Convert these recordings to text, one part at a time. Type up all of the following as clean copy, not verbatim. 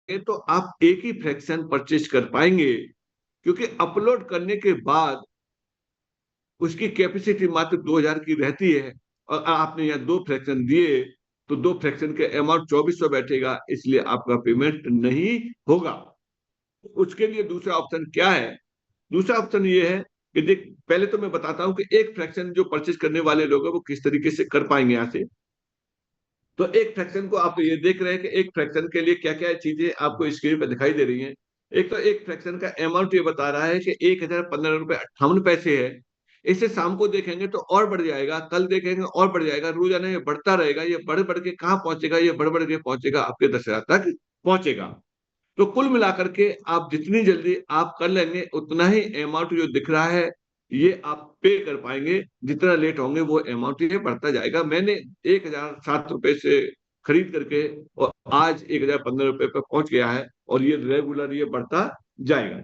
तो आप एक ही फ्रैक्शन परचेज कर पाएंगे, क्योंकि अपलोड करने के बाद उसकी कैपेसिटी मात्र 2000 की रहती है, और आपने यहाँ दो फ्रैक्शन दिए तो दो फ्रैक्शन के अमाउंट 2400 बैठेगा, इसलिए आपका पेमेंट नहीं होगा। उसके लिए दूसरा ऑप्शन क्या है? दूसरा ऑप्शन ये है कि देख, पहले तो मैं बताता हूं कि एक फ्रैक्शन जो परचेज करने वाले लोग हैं वो किस तरीके से कर पाएंगे यहाँ से। तो एक फ्रैक्शन को आप ये देख रहे हैं कि एक फ्रैक्शन के लिए क्या क्या चीजें आपको स्क्रीन पर दिखाई दे रही हैं। एक तो एक फ्रैक्शन का अमाउंट ये बता रहा है कि 1015 रुपये 58 पैसे है। इसे शाम को देखेंगे तो और बढ़ जाएगा, कल देखेंगे और बढ़ जाएगा, रोजाना ये बढ़ता रहेगा। ये बढ़ बढ़ के कहाँ पहुंचेगा? ये बढ़ बढ़ के पहुंचेगा आपके 10,000 तक पहुंचेगा। तो कुल मिलाकर के आप जितनी जल्दी आप कर लेंगे उतना ही अमाउंट जो दिख रहा है ये आप पे कर पाएंगे। जितना लेट होंगे वो अमाउंट ये बढ़ता जाएगा। मैंने 1007 रुपये से खरीद करके और आज 1015 रुपये पे पहुंच गया है, और ये रेगुलर ये बढ़ता जाएगा।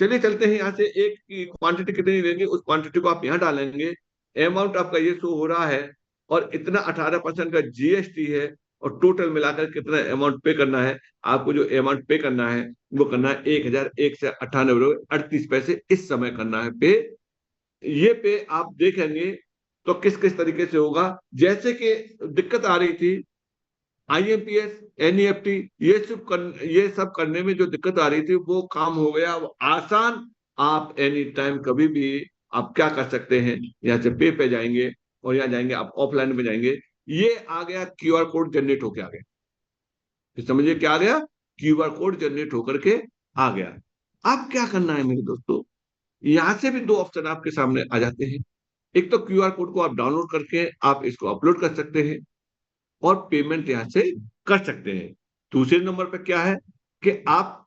चलिए चलते हैं यहाँ से। एक की क्वांटिटी कितनी लेंगे उस क्वांटिटी को आप यहाँ डालेंगे। अमाउंट आपका ये शो हो रहा है, और इतना 18% का जीएसटी है, और टोटल मिलाकर कितना अमाउंट पे करना है। आपको जो अमाउंट पे करना है वो करना है 1198 रुपये 38 पैसे इस समय करना है पे। ये पे आप देखेंगे तो किस किस तरीके से होगा। जैसे कि दिक्कत आ रही थी आईएमपीएस, एनईएफटी, ये सब करने में जो दिक्कत आ रही थी वो काम हो गया, वो आसान। आप एनी टाइम कभी भी आप क्या कर सकते हैं, यहाँ से पे जाएंगे और यहाँ जाएंगे, आप ऑफलाइन में जाएंगे। ये आ गया क्यूआर कोड जनरेट होके आ गया। तो समझिए क्या आ गया? क्यूआर कोड जनरेट होकर के आ गया। अब क्या करना है मेरे दोस्तों? यहां से भी दो ऑप्शन आपके सामने आ जाते हैं। एक तो क्यूआर कोड को आप डाउनलोड करके आप इसको अपलोड कर सकते हैं और पेमेंट यहां से कर सकते हैं। दूसरे नंबर पर क्या है कि आप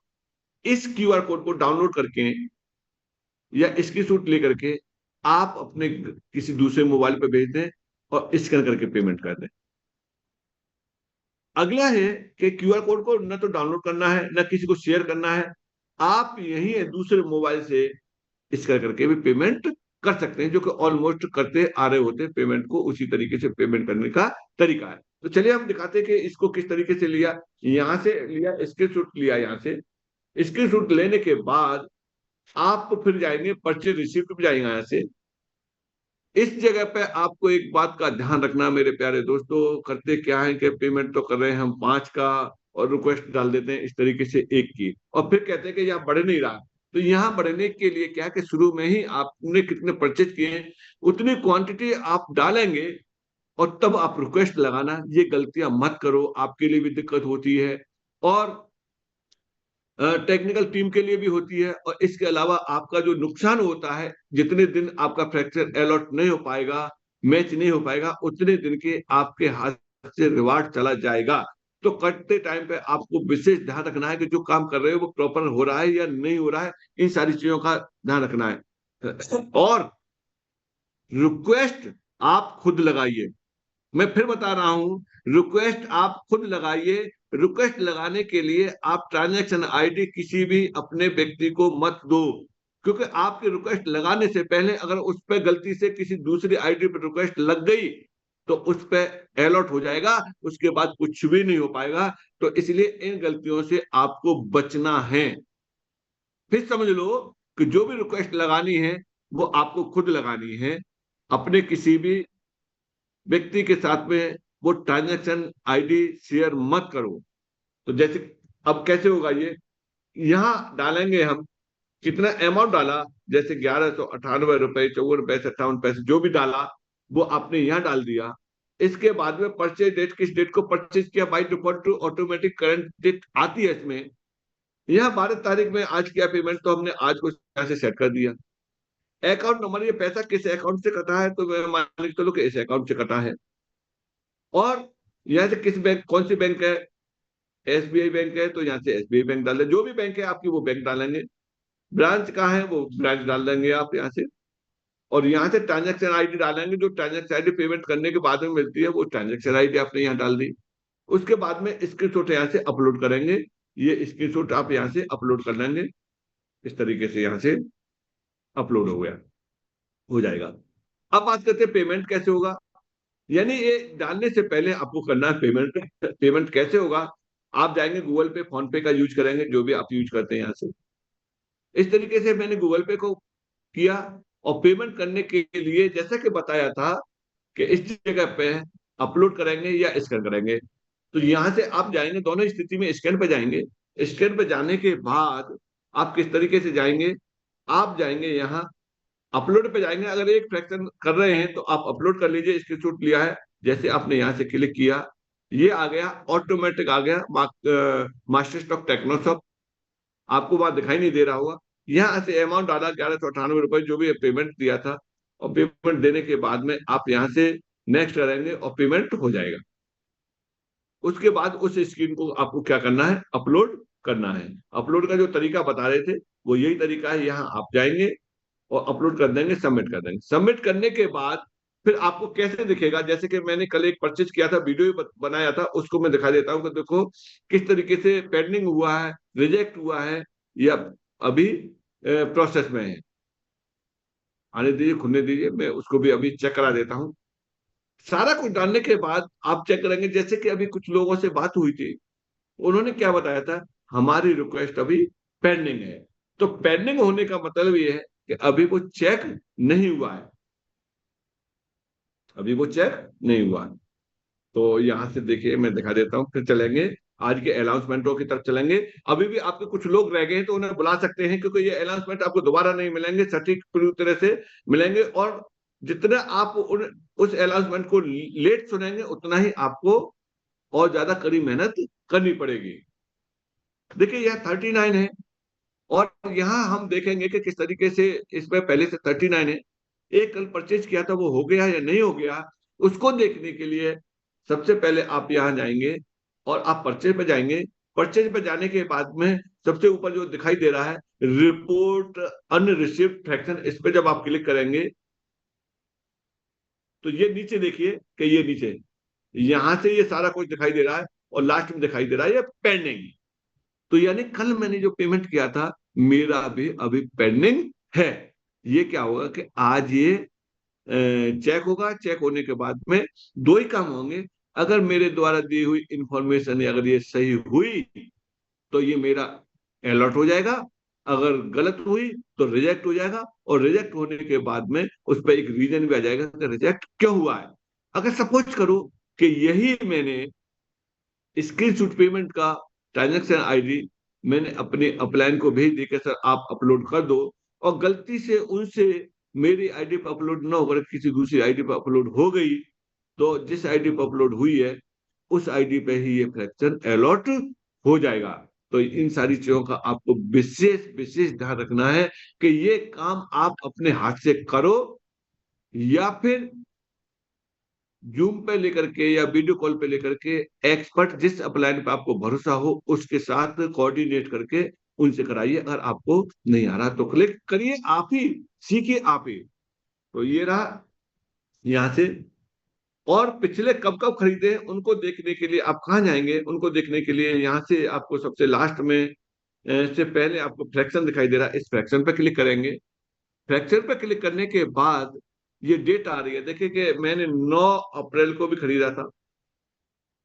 इस क्यूआर कोड को डाउनलोड करके या इसकी शूट लेकर के आप अपने किसी दूसरे मोबाइल पर भेज दें और स्कैन करके पेमेंट कर दें। अगला है कि क्यूआर कोड को न तो डाउनलोड करना है न किसी को शेयर करना है, आप यही है दूसरे मोबाइल से स्कैन करके भी पेमेंट कर सकते हैं, जो कि ऑलमोस्ट करते आ रहे होते हैं पेमेंट को। उसी तरीके से पेमेंट करने का तरीका है। तो चलिए हम दिखाते हैं कि इसको किस तरीके से लिया। यहां से लिया, स्क्रीनशॉट लिया यहां से। स्क्रीनशॉट लेने के बाद आप फिर जाएंगे परचेज रिसिप्ट पे जाएंगे यहाँ से। इस जगह पे आपको एक बात का ध्यान रखना मेरे प्यारे दोस्तों। करते क्या है कि पेमेंट तो कर रहे हैं हम 5 का, और रिक्वेस्ट डाल देते हैं इस तरीके से 1 की, और फिर कहते हैं कि यहाँ बढ़ नहीं रहा। तो यहाँ बढ़ने के लिए क्या है कि शुरू में ही आपने कितने परचेज किए हैं उतनी क्वांटिटी आप डालेंगे, और तब आप रिक्वेस्ट लगाना। ये गलतियां मत करो, आपके लिए भी दिक्कत होती है और टेक्निकल टीम के लिए भी होती है। और इसके अलावा आपका जो नुकसान होता है, जितने दिन आपका फ्रैक्चर अलॉट नहीं हो पाएगा, मैच नहीं हो पाएगा, उतने दिन के आपके हाथ से रिवार्ड चला जाएगा। तो करते टाइम पे आपको विशेष ध्यान रखना है कि जो काम कर रहे हो वो प्रॉपर हो रहा है या नहीं हो रहा है। इन सारी चीजों का ध्यान रखना है। और रिक्वेस्ट आप खुद लगाइए। मैं फिर बता रहा हूं, रिक्वेस्ट आप खुद लगाइए। रिक्वेस्ट लगाने के लिए आप ट्रांजैक्शन आईडी किसी भी अपने व्यक्ति को मत दो, क्योंकि आपकी रिक्वेस्ट लगाने से पहले अगर उस पर गलती से किसी दूसरी आईडी पर रिक्वेस्ट लग गई तो उस पर अलॉट हो जाएगा, उसके बाद कुछ भी नहीं हो पाएगा। तो इसलिए इन गलतियों से आपको बचना है। फिर समझ लो कि जो भी रिक्वेस्ट लगानी है वो आपको खुद लगानी है, अपने किसी भी व्यक्ति के साथ में वो ट्रांजैक्शन आईडी शेयर मत करो। तो जैसे अब कैसे होगा ये, यहां डालेंगे हम कितना अमाउंट डाला, जैसे 1198 रुपये 54 पैसे 58 पैसे जो भी डाला वो आपने यहाँ डाल दिया। इसके बाद में परचेज डेट, किस डेट को परचेज किया, by default automatic current date आती है इसमें। यहाँ 12 तारीख में आज किया पेमेंट, तो हमने आज को यहाँ से सेट कर दिया। अकाउंट नंबर, ये पैसा किस अकाउंट से कटा है, तो मैं मान के चलो कि इस अकाउंट से कटा है। और यहाँ से किस बैंक, कौन सी बैंक है, एसबीआई बैंक है तो यहाँ से एसबीआई बैंक डाल दें। जो भी बैंक है आपकी वो बैंक डालेंगे। ब्रांच कहाँ है वो ब्रांच डाल देंगे आप यहाँ से। और यहाँ से ट्रांजेक्शन आईडी डालेंगे, जो ट्रांजेक्शन आईडी पेमेंट करने के बाद में मिलती है वो ट्रांजेक्शन आईडी आपने यहाँ डाल दी। उसके बाद में स्क्रीनशॉट यहाँ से अपलोड करेंगे। ये स्क्रीनशॉट आप यहाँ से अपलोड कर लेंगे। इस तरीके से यहाँ से अपलोड हो गया, हो जाएगा। अब बात करते हैं पेमेंट कैसे होगा। यानी ये डालने से पहले आपको करना है पेमेंट। पेमेंट कैसे होगा? आप जाएंगे गूगल पे, फोन पे का यूज करेंगे, जो भी आप यूज करते हैं यहाँ से। इस तरीके से मैंने गूगल पे को किया, और पेमेंट करने के लिए जैसा कि बताया था कि इस जगह पे अपलोड करेंगे या स्कैन करेंगे। तो यहाँ से आप जाएंगे, दोनों स्थिति में स्कैन पे जाएंगे। स्कैन पे जाने के बाद आप किस तरीके से जाएंगे, आप जाएंगे यहाँ अपलोड पे जाएंगे। अगर एक फ्रैक्शन कर रहे हैं तो आप अपलोड कर लीजिए, स्क्रीनशॉट लिया है, जैसे आपने यहाँ से क्लिक किया, ये आ गया, ऑटोमेटिक आ गया मास्टर स्टॉक टेक्नोशॉप। आपको वहां दिखाई नहीं दे रहा होगा। यहाँ से अमाउंट डाला 1198 रुपए, जो भी पेमेंट दिया था, और पेमेंट देने के बाद में आप यहाँ से नेक्स्ट करेंगे और पेमेंट हो जाएगा। उसके बाद उस स्क्रीन को आपको क्या करना है, अपलोड करना है। अपलोड का जो तरीका बता रहे थे वो यही तरीका है। यहाँ आप जाएंगे और अपलोड कर देंगे, सबमिट कर देंगे। सबमिट करने के बाद फिर आपको कैसे दिखेगा, जैसे कि मैंने कल एक परचेज किया था, वीडियो बनाया था, उसको मैं दिखा देता हूँ कि देखो किस तरीके से पेंडिंग हुआ है, रिजेक्ट हुआ है, या अभी प्रोसेस में है। आने दीजिए, खुलने दीजिए, मैं उसको भी अभी चेक करा देता हूँ। सारा कुछ डालने के बाद आप चेक करेंगे, जैसे कि अभी कुछ लोगों से बात हुई थी, उन्होंने क्या बताया था, हमारी रिक्वेस्ट अभी पेंडिंग है। तो पेंडिंग होने का मतलब ये है कि अभी वो चेक नहीं हुआ है, अभी वो चेक नहीं हुआ है। तो यहां से देखिए, मैं दिखा देता हूँ, फिर चलेंगे आज के अनाउंसमेंटों की तरफ चलेंगे। अभी भी आपके कुछ लोग रह गए हैं तो उन्हें बुला सकते हैं, क्योंकि ये अनाउंसमेंट आपको दोबारा नहीं मिलेंगे, सटीक पूरी तरह से मिलेंगे। और जितना आप उस अनाउंसमेंट को लेट सुनेंगे, उतना ही आपको और ज्यादा कड़ी मेहनत करनी पड़ेगी। देखिए यह 39 है, और यहाँ हम देखेंगे कि किस तरीके से इसमें पहले से 39 है। एक कल परचेज किया था, वो हो गया या नहीं हो गया, उसको देखने के लिए सबसे पहले आप यहाँ जाएंगे और आप परचेज पे जाएंगे। परचेज पे जाने के बाद में सबसे ऊपर जो दिखाई दे रहा है, रिपोर्ट अनरिसीव्ड फ्रैक्शन, इस पे जब आप क्लिक करेंगे तो ये नीचे देखिए कि ये नीचे यहां से ये सारा कुछ दिखाई दे रहा है, और लास्ट में दिखाई दे रहा है ये पेंडिंग। तो यानी कल मैंने जो पेमेंट किया था, मेरा भी अभी पेंडिंग है। ये क्या होगा कि आज ये चेक होगा। चेक होने के बाद में दो ही काम होंगे। अगर मेरे द्वारा दी हुई इंफॉर्मेशन अगर ये सही हुई तो ये मेरा अलर्ट हो जाएगा, अगर गलत हुई तो रिजेक्ट हो जाएगा, और रिजेक्ट होने के बाद में उस पर एक रीजन भी आ जाएगा कि रिजेक्ट क्यों हुआ है। अगर सपोज करो कि यही मैंने स्क्रीनशॉट पेमेंट का ट्रांजैक्शन आईडी मैंने अपने अपलाइन को भेज दी कि सर आप अपलोड कर दो, और गलती से उनसे मेरी आईडी पर अपलोड न होकर किसी दूसरी आईडी पर अपलोड हो गई, तो जिस आईडी पर अपलोड हुई है उस आईडी पे ही ये फ्रैक्शन अलॉट हो जाएगा। तो इन सारी चीजों का आपको विशेष विशेष ध्यान रखना है कि ये काम आप अपने हाथ से करो, या फिर जूम पे लेकर के या वीडियो कॉल पे लेकर के एक्सपर्ट, जिस अपलाइन पे आपको भरोसा हो उसके साथ कोऑर्डिनेट करके उनसे कराइए। अगर आपको नहीं आ रहा तो क्लिक करिए, आप ही सीखिए आप ही। तो ये रहा यहाँ से। और पिछले कब कब खरीदे हैं उनको देखने के लिए आप कहाँ जाएंगे, उनको देखने के लिए यहाँ से आपको सबसे लास्ट में से पहले आपको फ्रैक्शन दिखाई दे रहा है, इस फ्रैक्शन पे क्लिक करेंगे। फ्रैक्शन पे क्लिक करने के बाद ये डेट आ रही है, देखिए कि मैंने 9 अप्रैल को भी खरीदा था।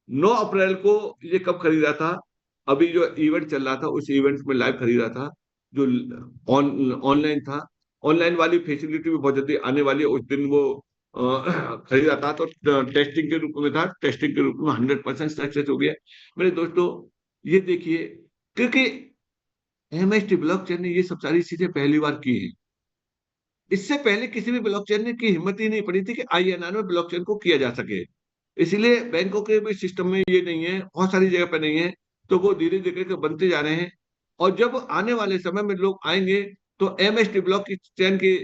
9 अप्रैल को ये कब खरीदा था, अभी जो इवेंट चल रहा था उस इवेंट में लाइव खरीदा था, जो ऑनलाइन था। ऑनलाइन वाली फैसिलिटी भी बहुत जल्दी आने वाली है। उस दिन वो खरीदा था तो टेस्टिंग के रूप में था, टेस्टिंग के रूप में 100% सक्सेस हो गया मेरे दोस्तों। ये देखिए, क्योंकि एमएसटी ब्लॉकचेन ने ये सब सारी चीजें पहली बार की है। इससे पहले किसी भी ब्लॉकचेन ने की हिम्मत ही नहीं पड़ी थी कि आईएनआर में ब्लॉकचेन को किया जा सके। इसलिए बैंकों के भी सिस्टम में ये नहीं है, बहुत सारी जगह पे नहीं है, तो वो धीरे धीरे करके बनते जा रहे हैं। और जब आने वाले समय में लोग आएंगे तो एमएसटी ब्लॉक की चेन के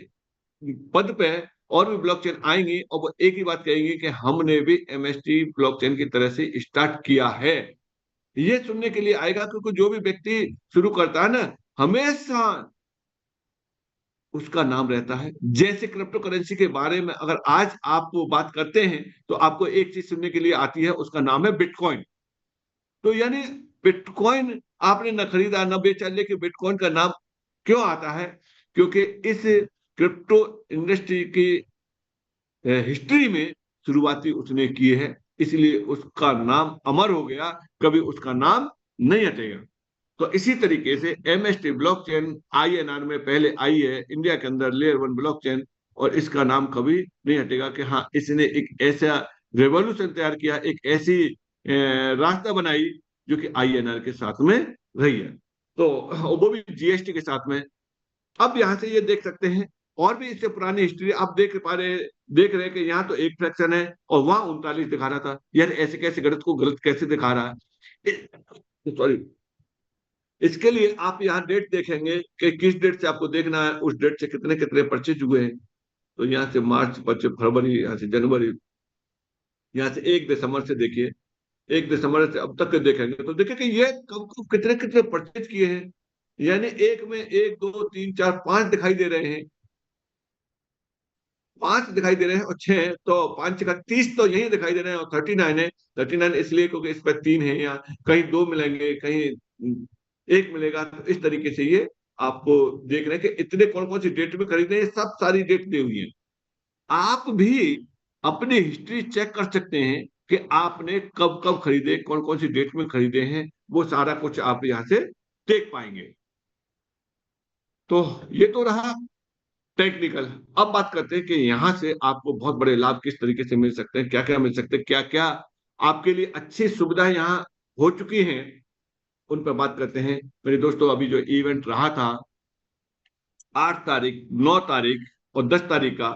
पद पे और भी ब्लॉकचेन आएंगी, और वो एक ही बात कहेंगे कि हमने भी एमएसटी ब्लॉकचेन की तरह से स्टार्ट किया है। ये सुनने के लिए आएगा, क्योंकि जो भी व्यक्ति शुरू करता है ना, हमेशा उसका नाम रहता है। जैसे क्रिप्टो करेंसी के बारे में अगर आज आप बात करते हैं तो आपको एक चीज सुनने के लिए आती है, उसका नाम है बिटकॉइन। तो यानी बिटकॉइन आपने न खरीदा न बेचा, लेकिन बिटकॉइन का नाम क्यों आता है, क्योंकि इस क्रिप्टो इंडस्ट्री की हिस्ट्री में शुरुआती उसने की है। इसलिए उसका नाम अमर हो गया, कभी उसका नाम नहीं हटेगा। तो इसी तरीके से एमएसटी ब्लॉकचेन आईएनआर में पहले आई है इंडिया के अंदर, लेयर वन ब्लॉकचेन, और इसका नाम कभी नहीं हटेगा कि हाँ इसने एक ऐसा रेवोल्यूशन तैयार किया, एक ऐसी रास्ता बनाई जो कि आईएनआर के साथ में रही है, तो वो भी जीएसटी के साथ में। अब यहां से ये देख सकते हैं, और भी इससे पुरानी हिस्ट्री आप देख रहे हैं कि यहाँ तो एक फ्रैक्शन है और वहां 39 दिखा रहा था, यार ऐसे कैसे गलत को गलत कैसे दिखा रहा है। सॉरी, इसके लिए आप यहाँ डेट देखेंगे कि किस डेट से आपको देखना है, उस डेट से कितने कितने परचेज हुए हैं। तो यहाँ से मार्च, परचेज फरवरी, यहाँ से जनवरी, यहाँ से 1 दिसंबर से देखिए, 1 दिसंबर से अब तक के देखेंगे तो देखिए कि ये कब कब कितने कितने परचेज किए हैं। यानी एक में एक दो तीन चार पांच दिखाई दे रहे हैं, पांच दिखाई दे रहे हैं, और छह, तो पांच का 30 तो यही दिखाई दे रहे हैं, और 39 है। 39 इसलिए क्योंकि इस पर तीन है, या कहीं दो मिलेंगे, कहीं एक मिलेगा, तो इस तरीके से ये आपको देख रहे हैं कि इतने कौन कौन सी डेट में खरीदे हैं, सब सारी डेट दी हुई है। आप भी अपनी हिस्ट्री चेक कर सकते हैं कि आपने कब कब खरीदे, कौन कौन सी डेट में खरीदे हैं, वो सारा कुछ आप यहाँ से देख पाएंगे। तो ये तो रहा टेक्निकल। अब बात करते हैं कि यहाँ से आपको बहुत बड़े लाभ किस तरीके से मिल सकते हैं, क्या क्या मिल सकते हैं, क्या क्या आपके लिए अच्छी सुविधाएं यहाँ हो चुकी हैं, उन पर बात करते हैं। मेरे दोस्तों, अभी जो इवेंट रहा था 8 तारीख, 9 तारीख और 10 तारीख का,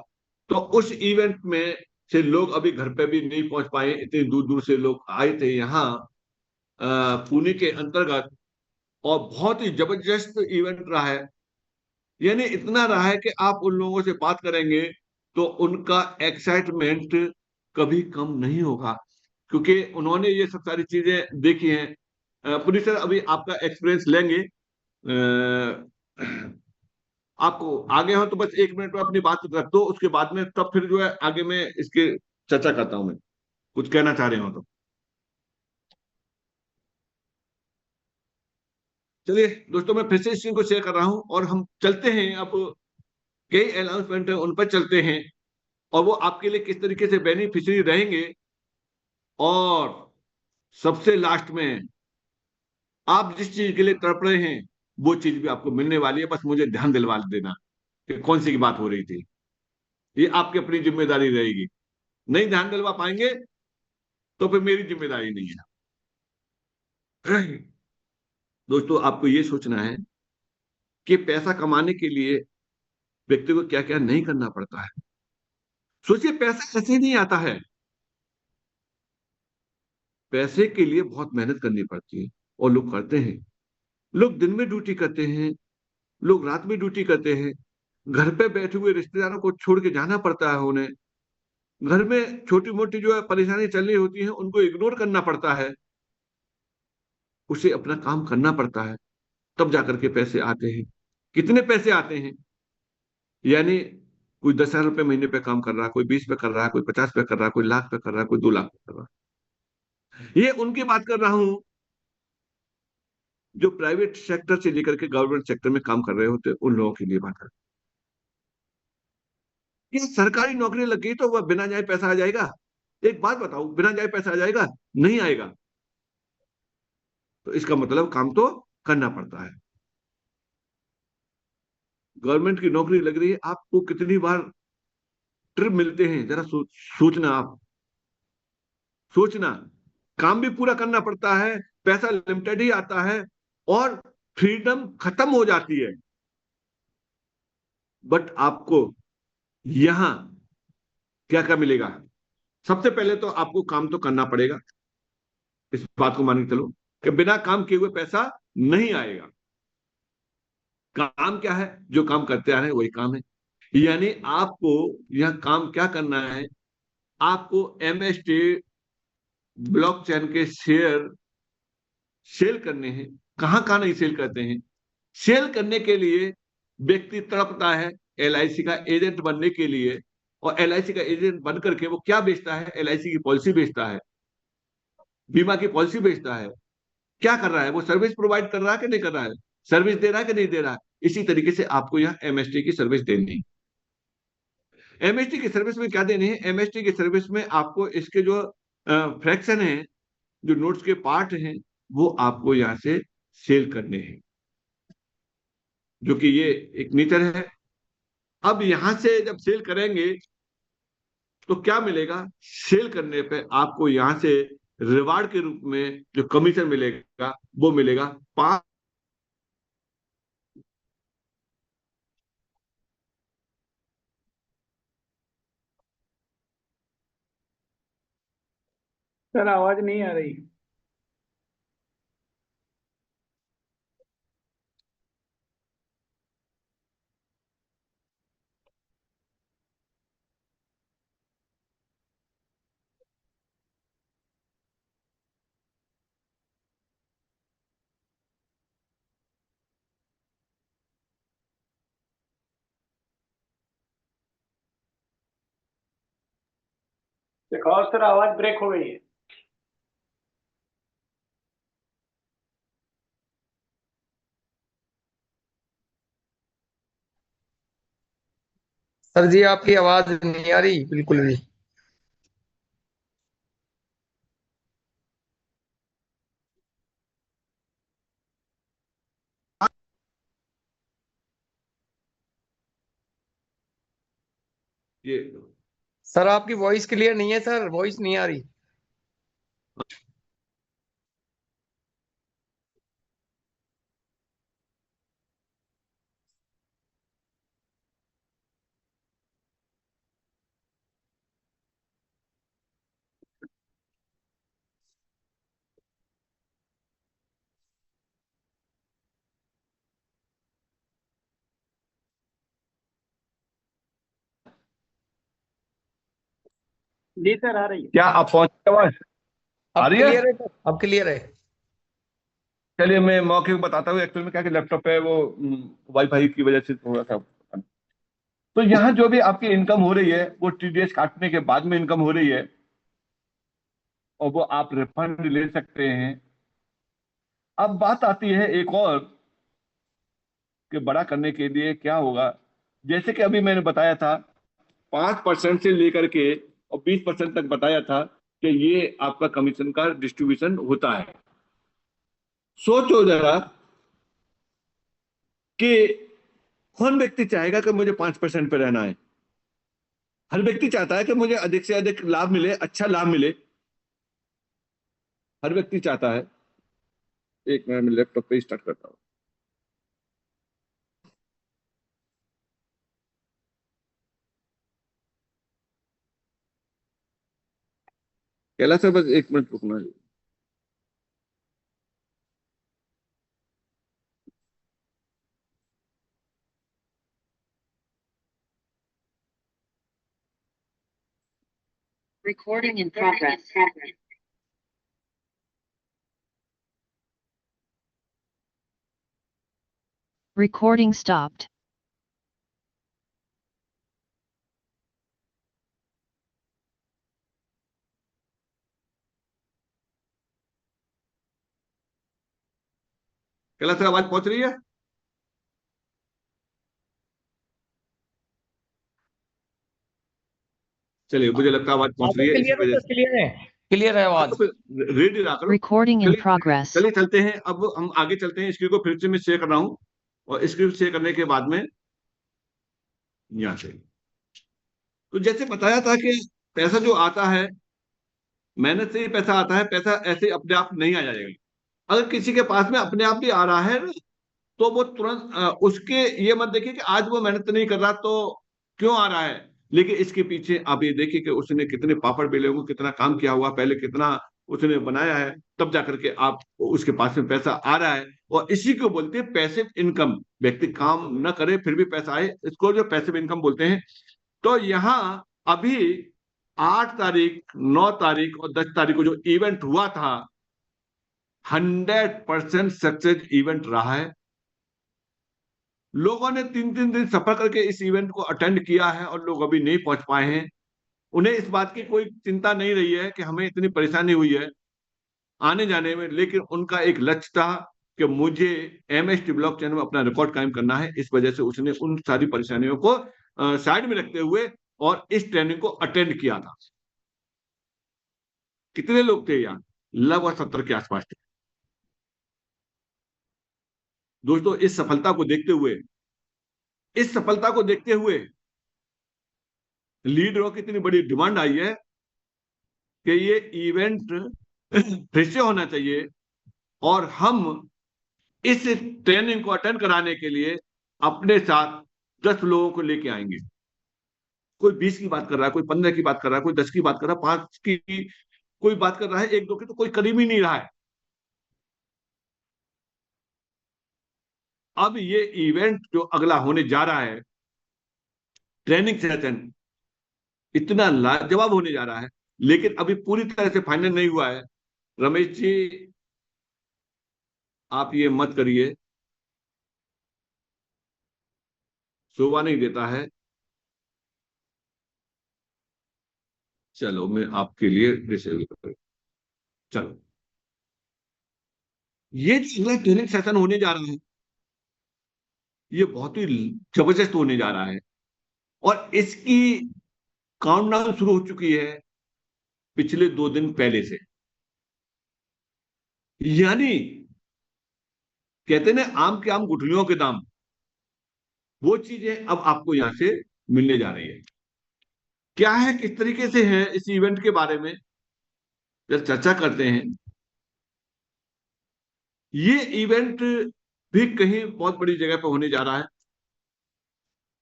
तो उस इवेंट में से लोग अभी घर पे भी नहीं पहुंच पाए, इतनी दूर दूर से लोग आए थे यहाँ पुणे के अंतर्गत, और बहुत ही जबरदस्त इवेंट रहा है। यानी इतना रहा है कि आप उन लोगों से बात करेंगे तो उनका एक्साइटमेंट कभी कम नहीं होगा, क्योंकि उन्होंने ये सब सारी चीजें देखी हैं। पुलिस सर अभी आपका एक्सपीरियंस लेंगे, आपको आगे हो तो बस 1 मिनट में अपनी बात रख दो, उसके बाद में तब फिर जो है आगे मैं इसके चर्चा करता हूं, मैं कुछ कहना चाह रहे हो तो। चलिए दोस्तों, मैं फिर से इस चीज को शेयर कर रहा हूं, और हम चलते हैं अब, कई अनाउंसमेंट है उन पर चलते हैं, और वो आपके लिए किस तरीके से बेनिफिशियरी रहेंगे, और सबसे लास्ट में आप जिस चीज के लिए तड़प रहे हैं वो चीज भी आपको मिलने वाली है, बस मुझे ध्यान दिलवा देना कि कौन सी की बात हो रही थी। ये आपकी अपनी जिम्मेदारी रहेगी, नहीं ध्यान दिलवा पाएंगे तो फिर मेरी जिम्मेदारी नहीं है। दोस्तों, आपको ये सोचना है कि पैसा कमाने के लिए व्यक्ति को क्या क्या नहीं करना पड़ता है। सोचिए, पैसा ऐसे ही नहीं आता है, पैसे के लिए बहुत मेहनत करनी पड़ती है, और लोग करते हैं। लोग दिन में ड्यूटी करते हैं, लोग रात में ड्यूटी करते हैं, घर पे बैठे हुए रिश्तेदारों को छोड़ के जाना पड़ता है उन्हें, घर में छोटी मोटी जो है परेशानी चल रही होती है उनको इग्नोर करना पड़ता है, उसे अपना काम करना पड़ता है, तब जाकर के पैसे आते हैं। कितने पैसे आते हैं, यानी कोई 10,000 रुपये महीने पे काम कर रहा है, कोई 20 पे कर रहा है, कोई 50 पे कर रहा है, कोई लाख पे कर रहा है, कोई 2 लाख पे कर रहा है। ये उनकी बात कर रहा हूं जो प्राइवेट सेक्टर से लेकर के गवर्नमेंट सेक्टर में काम कर रहे होते हैं, उन लोगों के लिए बात कर। ये सरकारी नौकरी लग गई तो वह बिना जाए पैसा आ जाएगा? एक बात बताओ, बिना जाए पैसा आ जाएगा? नहीं आएगा। तो इसका मतलब काम तो करना पड़ता है। गवर्नमेंट की नौकरी लग रही है, आपको कितनी बार ट्रिप मिलते हैं, जरा सोचना आप, सोचना। काम भी पूरा करना पड़ता है, पैसा लिमिटेड ही आता है, और फ्रीडम खत्म हो जाती है। बट आपको यहां क्या क्या मिलेगा? सबसे पहले तो आपको काम तो करना पड़ेगा, इस बात को मान के चलो कि बिना काम किए हुए पैसा नहीं आएगा। काम क्या है? जो काम करते आ रहे हैं वही काम है। यानी आपको यह काम क्या करना है, आपको एमएसटी ब्लॉकचेन के शेयर सेल करने हैं। कहां कहां नहीं सेल करते हैं? सेल करने के लिए व्यक्ति तड़पता है एलआईसी का एजेंट बनने के लिए, और एलआईसी का एजेंट बन करके वो क्या बेचता है? एलआईसी की पॉलिसी बेचता है, बीमा की पॉलिसी बेचता है। क्या कर रहा है? वो सर्विस प्रोवाइड कर रहा है कि नहीं कर रहा है? सर्विस दे रहा है कि नहीं दे रहा है? इसी तरीके से आपको यह एमएसटी की सर्विस देनी है। एमएसटी की सर्विस में क्या देनी है? एमएसटी की सर्विस में आपको इसके जो फ्रैक्शन है, जो नोट्स के पार्ट हैं, वो आपको यहाँ से सेल करने हैं, जो कि ये एक नेचर है। अब यहां से जब सेल करेंगे तो क्या मिलेगा? सेल करने पे आपको यहां से रिवार्ड के रूप में जो कमीशन मिलेगा वो मिलेगा 5। सर आवाज नहीं आ रही। देखो सर आवाज ब्रेक हो गई है। सर जी आपकी आवाज नहीं आ रही बिल्कुल भी। ये सर आपकी वॉइस क्लियर नहीं है सर, वॉइस नहीं आ रही। जी सर आ रही है। क्या आप पहुंचे? आवाज आ अब रही है? क्लियर है सर, अब क्लियर है। चलिए मैं मौके को बताता हूँ। एक्चुअल में क्या कि लैपटॉप पे वो वाईफाई की वजह से थोड़ा सा। तो यहाँ जो भी आपकी इनकम हो रही है वो टीडीएस काटने के बाद में इनकम हो रही है, और वो आप रिफंड ले सकते हैं। अब बात आती है एक और, कि बड़ा करने के लिए क्या होगा। जैसे कि अभी मैंने बताया था 5% से लेकर के और 20% तक बताया था कि ये आपका कमीशन का डिस्ट्रीब्यूशन होता है। सोचो जरा कि कौन व्यक्ति चाहेगा कि मुझे 5% पे रहना है? हर व्यक्ति चाहता है कि मुझे अधिक से अधिक लाभ मिले, अच्छा लाभ मिले। हर व्यक्ति चाहता है। एक मिनट में लैपटॉप पे स्टार्ट करता हूँ। कैला सर बस एक मिनट रुकना है। Recording in progress. Recording stopped. Kaila sir आवाज पहुंच रही है? चलिए, मुझे लगता है आवाज पहुंच रही आवाज है, इसी क्लियर है वजह सर, से क्लियर है, क्लियर है हाँ, आवाज। तो फिर रेडी रहा करो। Recording in चलिए, progress. चलिए चलते हैं। अब हम आगे चलते हैं। स्क्रीन को फिर से मैं शेयर कर रहा हूँ, और स्क्रीन शेयर करने के बाद में यहाँ से, तो जैसे बताया था कि पैसा जो आता है, मेहनत से ही पैसा आता है। पैसा ऐसे अपने आप नहीं आ जाएगा। अगर किसी के पास में अपने आप भी आ रहा है ना, तो वो तुरंत उसके ये मत देखिए कि आज वो मेहनत नहीं कर रहा तो क्यों आ रहा है। लेकिन इसके पीछे आप ये देखिए कि उसने कितने पापड़ बेले होंगे, कितना काम किया हुआ, पहले कितना उसने बनाया है, तब जाकर के आप उसके पास में पैसा आ रहा है। और इसी को बोलते हैं पैसिव इनकम। व्यक्ति काम न करे फिर भी पैसा आए, इसको जो पैसिव इनकम बोलते हैं। तो यहाँ अभी 8 तारीख, 9 तारीख और 10 तारीख को जो इवेंट हुआ था, 100% सक्सेस इवेंट रहा है। लोगों ने 3-3 दिन सफर करके इस इवेंट को अटेंड किया है, और लोग अभी नहीं पहुंच पाए हैं। उन्हें इस बात की कोई चिंता नहीं रही है कि हमें इतनी परेशानी हुई है आने जाने में, लेकिन उनका एक लक्ष्य था कि मुझे एमएसटी ब्लॉक चैन में अपना रिकॉर्ड कायम करना है। इस वजह से उसने उन सारी परेशानियों को साइड में रखते हुए और इस ट्रेनिंग को अटेंड किया था। कितने लोग थे यहाँ? लगभग 70 के आसपास थे। दोस्तों, इस सफलता को देखते हुए लीडरों की इतनी बड़ी डिमांड आई है कि ये इवेंट फिर से होना चाहिए, और हम इस ट्रेनिंग को अटेंड कराने के लिए अपने साथ 10 लोगों को लेके आएंगे। कोई 20 की बात कर रहा है, कोई 15 की बात कर रहा है, कोई 10 की बात कर रहा है, 5 की कोई बात कर रहा है, 1-2 की तो कोई करीब ही नहीं रहा है। अब ये इवेंट जो अगला होने जा रहा है, ट्रेनिंग सेशन, इतना लाजवाब होने जा रहा है, लेकिन अभी पूरी तरह से फाइनल नहीं हुआ है। रमेश जी, आप ये मत करिए, शोभा नहीं देता है। चलो, मैं आपके लिए डिसेबल कर, चलो। ये जो अगला ट्रेनिंग सेशन होने जा रहा है, ये बहुत ही जबरदस्त होने जा रहा है, और इसकी काउंटडाउन शुरू हो चुकी है पिछले 2 दिन पहले से। यानी कहते ना, आम के आम गुठलियों के दाम, वो चीजें अब आपको यहां से मिलने जा रही है। क्या है, किस तरीके से है, इस इवेंट के बारे में जब चर्चा करते हैं। ये इवेंट भी कहीं बहुत बड़ी जगह पर होने जा रहा है।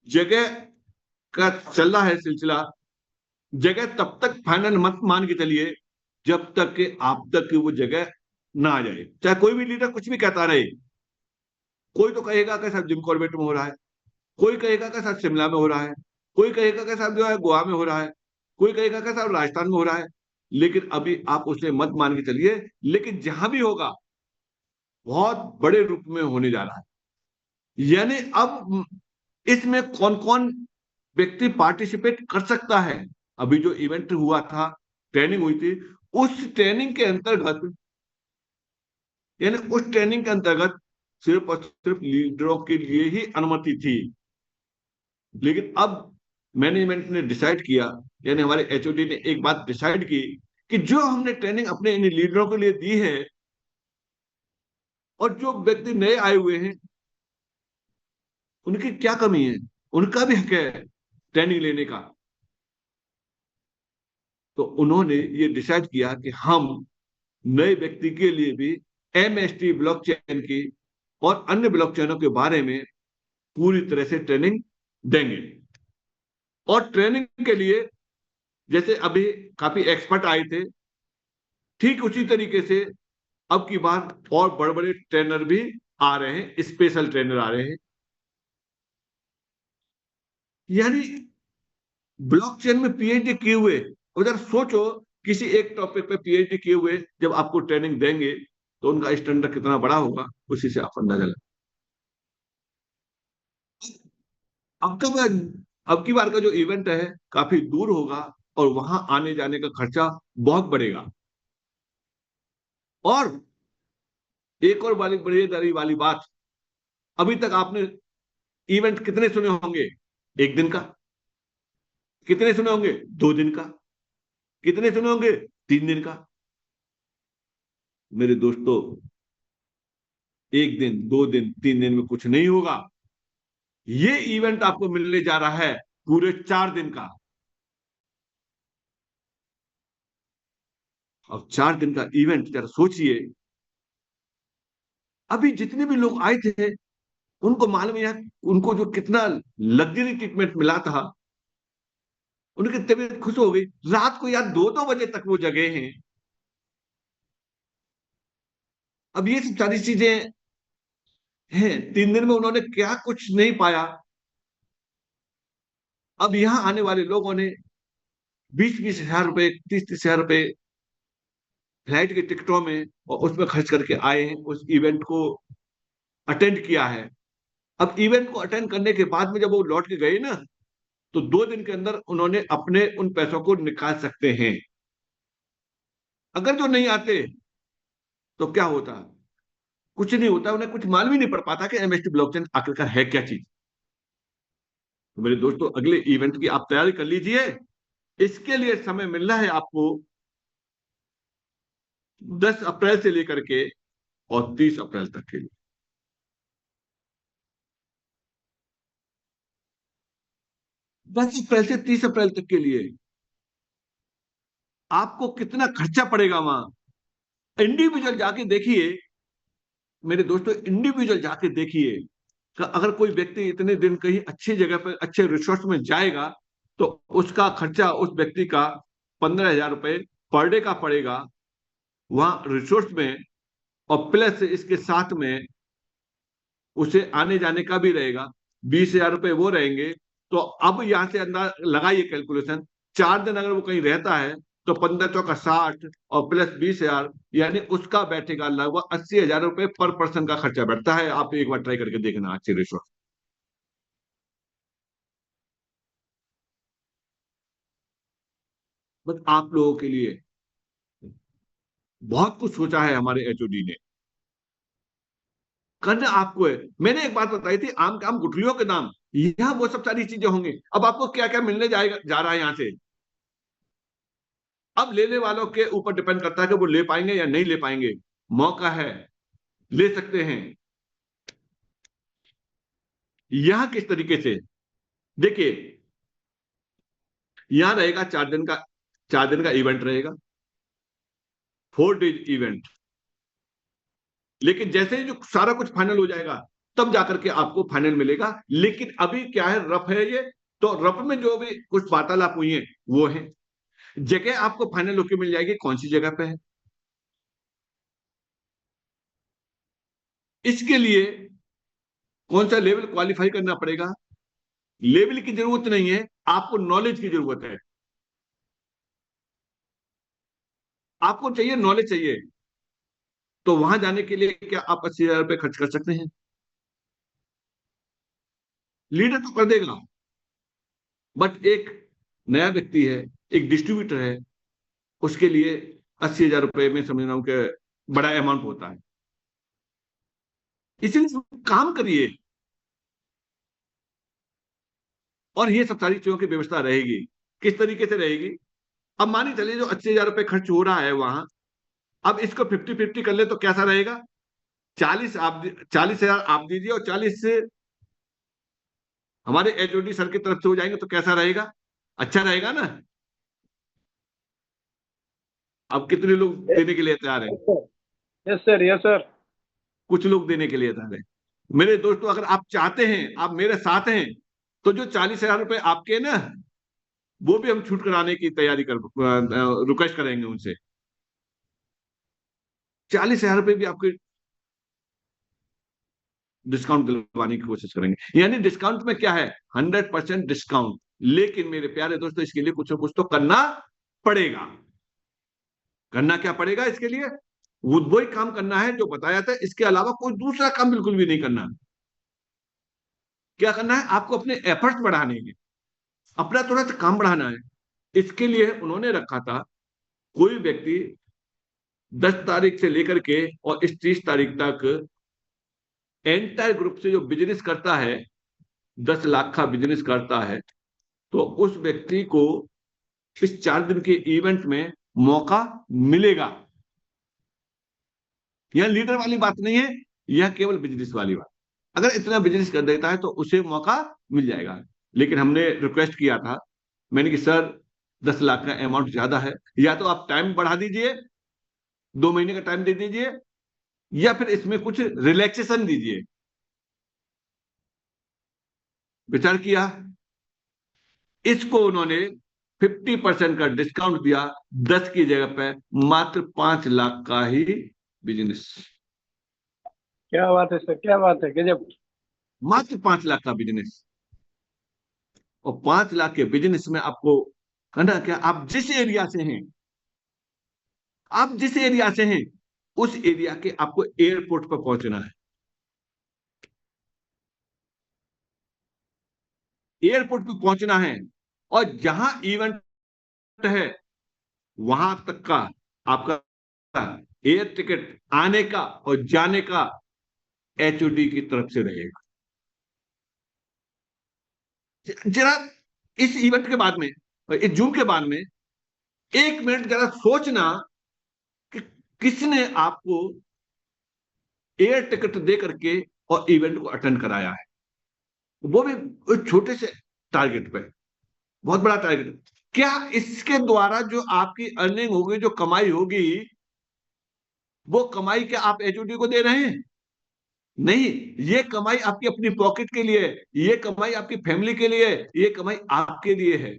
जगह का चल रहा है सिलसिला। जगह तब तक फाइनल मत मान के चलिए जब तक कि आप तक वो जगह ना आ जाए। चाहे कोई भी लीडर कुछ भी कहता रहे, कोई तो कहेगा कि साहब जिम कॉर्बेट में हो रहा है, कोई कहेगा कि साहब शिमला में हो रहा है, कोई कहेगा कि साहब जो है गोवा में हो रहा है, कोई कहेगा कि साहब राजस्थान में हो रहा है। लेकिन अभी आप उसे मत मान के चलिए, लेकिन जहां भी होगा बहुत बड़े रूप में होने जा रहा है। यानी अब इसमें कौन कौन व्यक्ति पार्टिसिपेट कर सकता है। अभी जो इवेंट हुआ था, ट्रेनिंग हुई थी, उस ट्रेनिंग के अंतर्गत, यानी उस ट्रेनिंग के अंतर्गत सिर्फ और सिर्फ लीडरों के लिए ही अनुमति थी। लेकिन अब मैनेजमेंट ने डिसाइड किया, यानी हमारे एचओडी ने एक बात डिसाइड की कि जो हमने ट्रेनिंग अपने इन लीडरों के लिए दी है, और जो व्यक्ति नए आए हुए हैं, उनकी क्या कमी है, उनका भी हक है ट्रेनिंग लेने का। तो उन्होंने ये डिसाइड किया कि हम नए व्यक्ति के लिए भी एमएसटी ब्लॉकचेन की और अन्य ब्लॉकचेनों के बारे में पूरी तरह से ट्रेनिंग देंगे। और ट्रेनिंग के लिए जैसे अभी काफी एक्सपर्ट आए थे, ठीक उसी तरीके से अब की बार और बड़े बड़े ट्रेनर भी आ रहे हैं, स्पेशल ट्रेनर आ रहे हैं। यानी ब्लॉकचेन में पीएचडी किए हुए, उधर सोचो, किसी एक टॉपिक पे पीएचडी किए हुए जब आपको ट्रेनिंग देंगे तो उनका स्टैंडर्ड कितना बड़ा होगा, उसी से आप अंदाजा लगा। अब का अब की बार का जो इवेंट है काफी दूर होगा, और वहां आने जाने का खर्चा बहुत बढ़ेगा। और एक और वाली बड़ी वाली बात, अभी तक आपने इवेंट कितने सुने होंगे? 1 दिन का। कितने सुने होंगे? 2 दिन का। कितने सुने होंगे? 3 दिन का। मेरे दोस्तों, 1 दिन, 2 दिन, 3 दिन में कुछ नहीं होगा। ये इवेंट आपको मिलने जा रहा है पूरे 4 दिन का। अब 4 दिन का इवेंट जरा सोचिए। अभी जितने भी लोग आए थे, उनको मालूम है उनको जो कितना लग्जरी ट्रीटमेंट मिला था, उनकी तबीयत खुश हो गई। रात को यार 2-2 बजे तक वो जगे हैं। अब ये सब सारी चीजें हैं। 3 दिन में उन्होंने क्या कुछ नहीं पाया। अब यहां आने वाले लोगों ने 20-20 हजार रुपए, 30-30 हजार रुपए फ्लाइट के टिकटों में और उसमें खर्च करके आए हैं, उस इवेंट को अटेंड किया है। अब इवेंट को अटेंड करने के बाद में जब वो लौट के गए ना, तो 2 दिन के अंदर उन्होंने अपने उन पैसों को निकाल सकते हैं। अगर जो नहीं आते तो क्या होता? कुछ नहीं होता, उन्हें कुछ मालूम ही नहीं पड़ पाता कि एमएसटी ब्लॉकचेन आखिरकार है क्या चीज। तो मेरे दोस्तों, अगले इवेंट की आप तैयारी कर लीजिए। इसके लिए समय मिल रहा है आपको 10 अप्रैल से लेकर के और 30 अप्रैल तक के लिए। 10 अप्रैल से 30 अप्रैल तक के लिए आपको कितना खर्चा पड़ेगा वहां, इंडिविजुअल जाके देखिए मेरे दोस्तों, इंडिविजुअल जाके देखिए कि अगर कोई व्यक्ति इतने दिन कहीं अच्छी जगह पर अच्छे रिसोर्ट में जाएगा तो उसका खर्चा उस व्यक्ति का 15,000 रुपये पर डे का पड़ेगा वहां रिसोर्ट में, और प्लस इसके साथ में उसे आने जाने का भी रहेगा, 20,000 रुपये वो रहेंगे। तो अब यहां से अंदाज लगाइए कैलकुलेशन, 4 दिन अगर वो कहीं रहता है तो 15 चौका 60 और प्लस 20,000, यानी उसका बैठेगा लगभग 80,000 रुपये पर पर्सन का खर्चा बैठता है। आप एक बार ट्राई करके देखना अच्छे रिसोर्ट। बस आप लोगों के लिए बहुत कुछ सोचा है हमारे एचओडी ने, करना आपको है। मैंने एक बात बताई थी, आम काम गुठलियों के दाम, यहां वो सब सारी चीजें होंगी। अब आपको क्या क्या मिलने जाएगा जा रहा है यहां से, अब लेने वालों के ऊपर डिपेंड करता है कि वो ले पाएंगे या नहीं ले पाएंगे। मौका है, ले सकते हैं। यहां किस तरीके से देखिए, यहां रहेगा 4 दिन का, 4 दिन का इवेंट रहेगा, 4 डेज इवेंट। लेकिन जैसे ही जो सारा कुछ फाइनल हो जाएगा तब जाकर के आपको फाइनल मिलेगा। लेकिन अभी क्या है, रफ है ये, तो रफ में जो भी कुछ वार्तालाप हुई है वो है। जगह आपको फाइनल होकर मिल जाएगी, कौन सी जगह पे है। इसके लिए कौन सा लेवल क्वालिफाई करना पड़ेगा, लेवल की जरूरत नहीं है, आपको नॉलेज की जरूरत है। आपको चाहिए नॉलेज चाहिए, तो वहां जाने के लिए क्या आप 80,000 रुपये खर्च कर सकते हैं। लीडर तो कर देगा, बट एक नया व्यक्ति है, एक डिस्ट्रीब्यूटर है, उसके लिए 80,000 रुपये में समझ रहा हूं कि बड़ा अमाउंट होता है। इसलिए काम करिए और ये सब सारी चीजों की व्यवस्था रहेगी। किस तरीके से रहेगी, अब मानिए चलिए जो 80,000 रुपये खर्च हो रहा है वहां, अब इसको 50-50 कर ले तो कैसा रहेगा। 40,000 आप दीजिए और 40 से हमारे एचओडी सर की तरफ से हो जाएंगे तो कैसा रहेगा, अच्छा रहेगा ना। अब कितने लोग देने के लिए तैयार है, यस सर, यस सर। कुछ लोग देने के लिए तैयार है। मेरे दोस्तों, अगर आप चाहते हैं, आप मेरे साथ हैं, तो जो 40,000 रुपये आपके ना, वो भी हम छूट कराने की तैयारी कर रिक्वेस्ट करेंगे उनसे। 40,000 रुपये भी आपके डिस्काउंट दिलवाने की कोशिश करेंगे। यानी डिस्काउंट में क्या है, 100% डिस्काउंट। लेकिन मेरे प्यारे दोस्तों, इसके लिए कुछ ना कुछ तो करना पड़ेगा। करना क्या पड़ेगा इसके लिए, वही काम करना है जो बताया था, इसके अलावा कोई दूसरा काम बिल्कुल भी नहीं करना। क्या करना है, आपको अपने एफर्ट्स बढ़ाने हैं, अपना थोड़ा सा काम बढ़ाना है। इसके लिए उन्होंने रखा था, कोई व्यक्ति 10 तारीख से लेकर के और इस 30 तारीख तक एंटायर ग्रुप से जो बिजनेस करता है, 10 लाख का बिजनेस करता है, तो उस व्यक्ति को इस 4 दिन के इवेंट में मौका मिलेगा। यह लीडर वाली बात नहीं है, यह केवल बिजनेस वाली बात। अगर इतना बिजनेस कर देता है तो उसे मौका मिल जाएगा। लेकिन हमने रिक्वेस्ट किया था, मैंने कि सर 10 लाख का अमाउंट ज्यादा है, या तो आप टाइम बढ़ा दीजिए, 2 महीने का टाइम दे दीजिए, या फिर इसमें कुछ रिलैक्सेशन दीजिए। विचार किया, इसको उन्होंने 50% का डिस्काउंट दिया, 10 की जगह पे मात्र 5 लाख का ही बिजनेस। क्या बात है सर, क्या बात है, गजब। मात्र 5 लाख का बिजनेस, और 5 लाख के बिजनेस में आपको करना क्या, आप जिस एरिया से हैं, आप जिस एरिया से हैं उस एरिया के आपको एयरपोर्ट पर पहुंचना है। एयरपोर्ट पर पहुंचना है, और जहां इवेंट है वहां तक का आपका एयर टिकट आने का और जाने का एचओडी की तरफ से रहेगा। जरा इस इवेंट के बाद में, इस जूम के बाद में 1 मिनट जरा सोचना कि किसने आपको एयर टिकट दे करके और इवेंट को अटेंड कराया है, वो भी एक छोटे से टारगेट पे, बहुत बड़ा टारगेट। क्या इसके द्वारा जो आपकी अर्निंग होगी, जो कमाई होगी, वो कमाई क्या आप एचओडी को दे रहे हैं? नहीं, ये कमाई आपकी अपनी पॉकेट के लिए, ये कमाई आपकी फैमिली के लिए, ये कमाई आपके लिए है।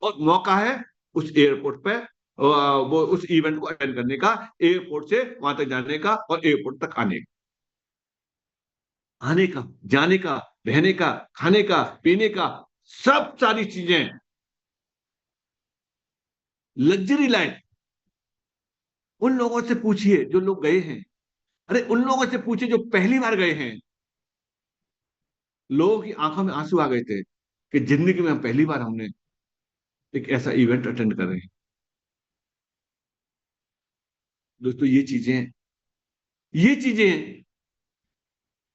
और मौका है उस एयरपोर्ट पे वो उस इवेंट को अटेंड करने का, एयरपोर्ट से वहां तक जाने का और एयरपोर्ट तक आने का, जाने का, रहने का, खाने का, पीने का, सब सारी चीजें, लग्जरी लाइफ। उन लोगों से पूछिए जो लोग गए हैं, अरे उन लोगों से पूछिए जो पहली बार गए हैं। लोगों की आंखों में आंसू आ गए थे कि जिंदगी में पहली बार हमने एक ऐसा इवेंट अटेंड कर रहे हैं। दोस्तों, ये चीजें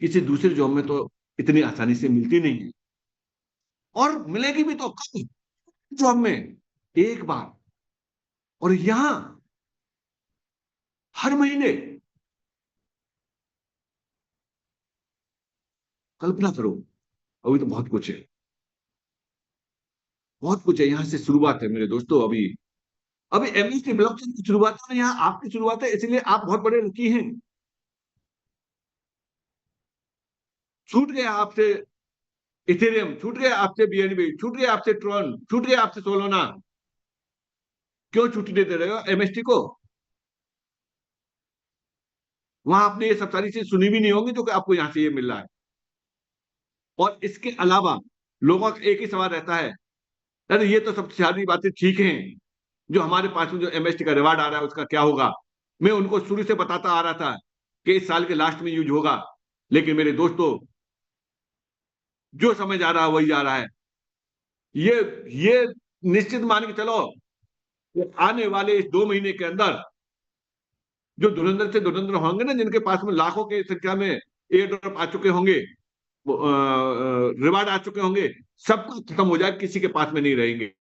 किसी दूसरे जॉब में तो इतनी आसानी से मिलती नहीं है, और मिलेगी भी तो कब? जॉब में एक बार, और यहां हर महीने। कल्पना करो, अभी तो बहुत कुछ है, बहुत कुछ है। यहां से शुरुआत है मेरे दोस्तों। अभी अभी एमएसटी ब्लॉकचेन की शुरुआत है, यहाँ आपकी शुरुआत है, इसलिए आप बहुत बड़े लकी हैं। छूट गया आपसे इथेरियम, छूट गया आपसे बीएनबी, छूट गया आपसे ट्रॉन, छूट गया आपसे सोलोना। क्यों छुट्टी देते रहे हो एमएसटी को? वहां आपने ये सब सारी चीज सुनी भी नहीं होगी जो कि आपको यहां से ये मिल रहा है। और इसके अलावा लोगों का एक ही सवाल रहता है, अरे ये तो सब सारी बातें ठीक हैं, जो हमारे पास में जो एमएसटी का रिवार्ड आ रहा है उसका क्या होगा? मैं उनको शुरू से बताता आ रहा था कि इस साल के लास्ट में यूज होगा, लेकिन मेरे दोस्तों, जो समय जा रहा है वही जा रहा है। ये ये निश्चित मान के चलो कि आने वाले इस 2 महीने के अंदर जो धुरंधर से धुरंधर होंगे ना, जिनके पास में लाखों की संख्या में एयर ड्रॉप आ चुके होंगे, रिवार्ड आ चुके होंगे, सबका खत्म हो जाए, किसी के पास में नहीं रहेंगे।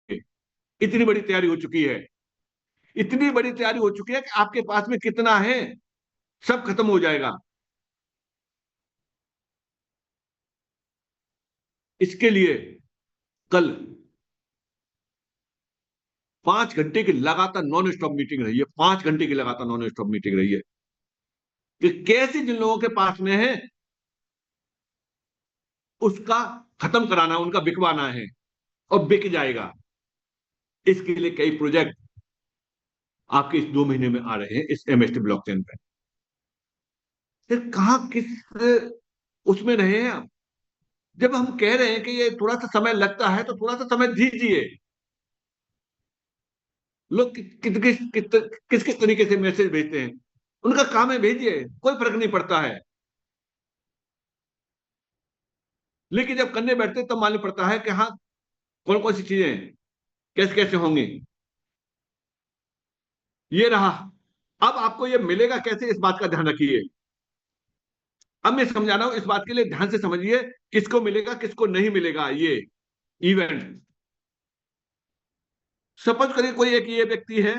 इतनी बड़ी तैयारी हो चुकी है, इतनी बड़ी तैयारी हो चुकी है कि आपके पास में कितना है सब खत्म हो जाएगा। इसके लिए कल 5 घंटे की लगातार नॉन स्टॉप मीटिंग रही है, 5 घंटे की लगातार नॉन स्टॉप मीटिंग रही है कि कैसे जिन लोगों के पास में है उसका खत्म कराना, उनका बिकवाना है, और बिक जाएगा। इसके लिए कई प्रोजेक्ट आपके इस 2 महीने में आ रहे हैं इस एमएसटी ब्लॉकचेन पे। फिर कहा किस उसमें रहे हैं आप? जब हम कह रहे हैं कि ये थोड़ा सा समय लगता है तो थोड़ा सा समय दीजिए। लोग किस किस तरीके से मैसेज भेजते हैं, उनका काम है, भेजिए, कोई फर्क नहीं पड़ता है। लेकिन जब करने बैठते तब मालूम पड़ता है कि हाँ, कौन कौन सी चीजें कैसे कैसे होंगी। ये रहा। अब आपको ये मिलेगा कैसे, इस बात का ध्यान रखिए। अब मैं समझा रहा हूं, इस बात के लिए ध्यान से समझिए, किसको मिलेगा किसको नहीं मिलेगा ये इवेंट। सपोज करिए कोई एक ये व्यक्ति है,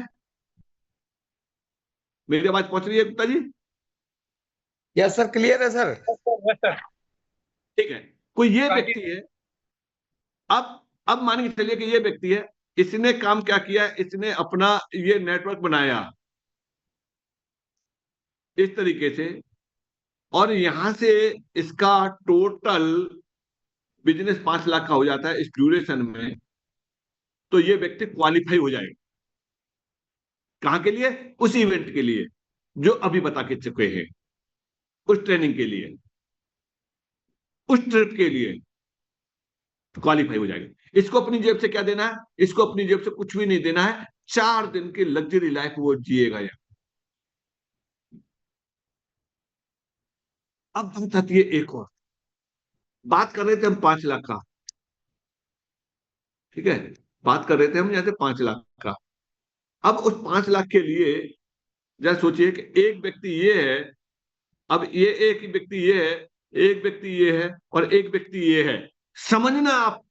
मेरी आवाज पहुंच रही है Gupta ji? Yes sir, clear है सर। Yes sir. ठीक है, कोई ये व्यक्ति है। अब मान के चलिए कि ये व्यक्ति है, इसने काम क्या किया, इसने अपना ये नेटवर्क बनाया इस तरीके से, और यहां से इसका टोटल बिजनेस 5 लाख का हो जाता है इस ड्यूरेशन में। तो ये व्यक्ति क्वालिफाई हो जाएगा। कहां के लिए? उस इवेंट के लिए जो अभी बता के चुके हैं, उस ट्रेनिंग के लिए, उस ट्रिप के लिए क्वालिफाई हो जाएगा। इसको अपनी जेब से क्या देना है? इसको अपनी जेब से कुछ भी नहीं देना है। 4 दिन की लग्जरी लाइफ वो जिएगा यार। अब बात आती है एक और, बात कर रहे थे हम 5 लाख का, ठीक है, बात कर रहे थे हम जैसे 5 लाख का। अब उस 5 लाख के लिए जरा सोचिए कि एक व्यक्ति ये है, अब ये एक व्यक्ति ये है, एक व्यक्ति ये है, और एक व्यक्ति ये है। समझना आप,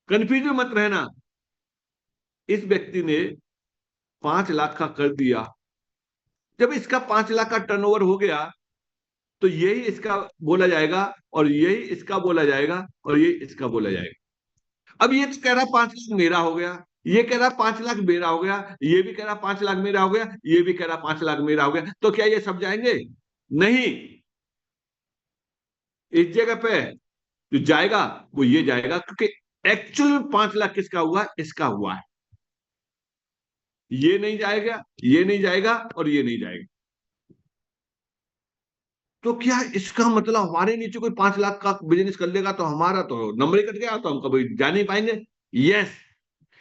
कंफ्यूज मत रहना। इस व्यक्ति ने 5 लाख का कर दिया। जब इसका 5 लाख का टर्नओवर हो गया तो यही इसका बोला जाएगा और यही इसका बोला जाएगा और यही इसका बोला जाएगा। अब ये तो कह रहा 5 लाख मेरा हो गया, ये कह रहा 5 लाख मेरा हो गया, ये भी कह रहा 5 लाख मेरा हो गया, ये भी कह रहा 5 लाख मेरा हो गया, तो क्या ये सब जाएंगे? नहीं। इस जगह पे जो जाएगा वो ये जाएगा, क्योंकि एक्चुअल में 5 लाख किसका हुआ है? इसका हुआ है। ये नहीं जाएगा, ये नहीं जाएगा और ये नहीं जाएगा। तो क्या इसका मतलब हमारे नीचे कोई 5 लाख का बिजनेस कर लेगा तो हमारा तो नंबर ही कट गया, तो हम कभी जा नहीं पाएंगे? यस,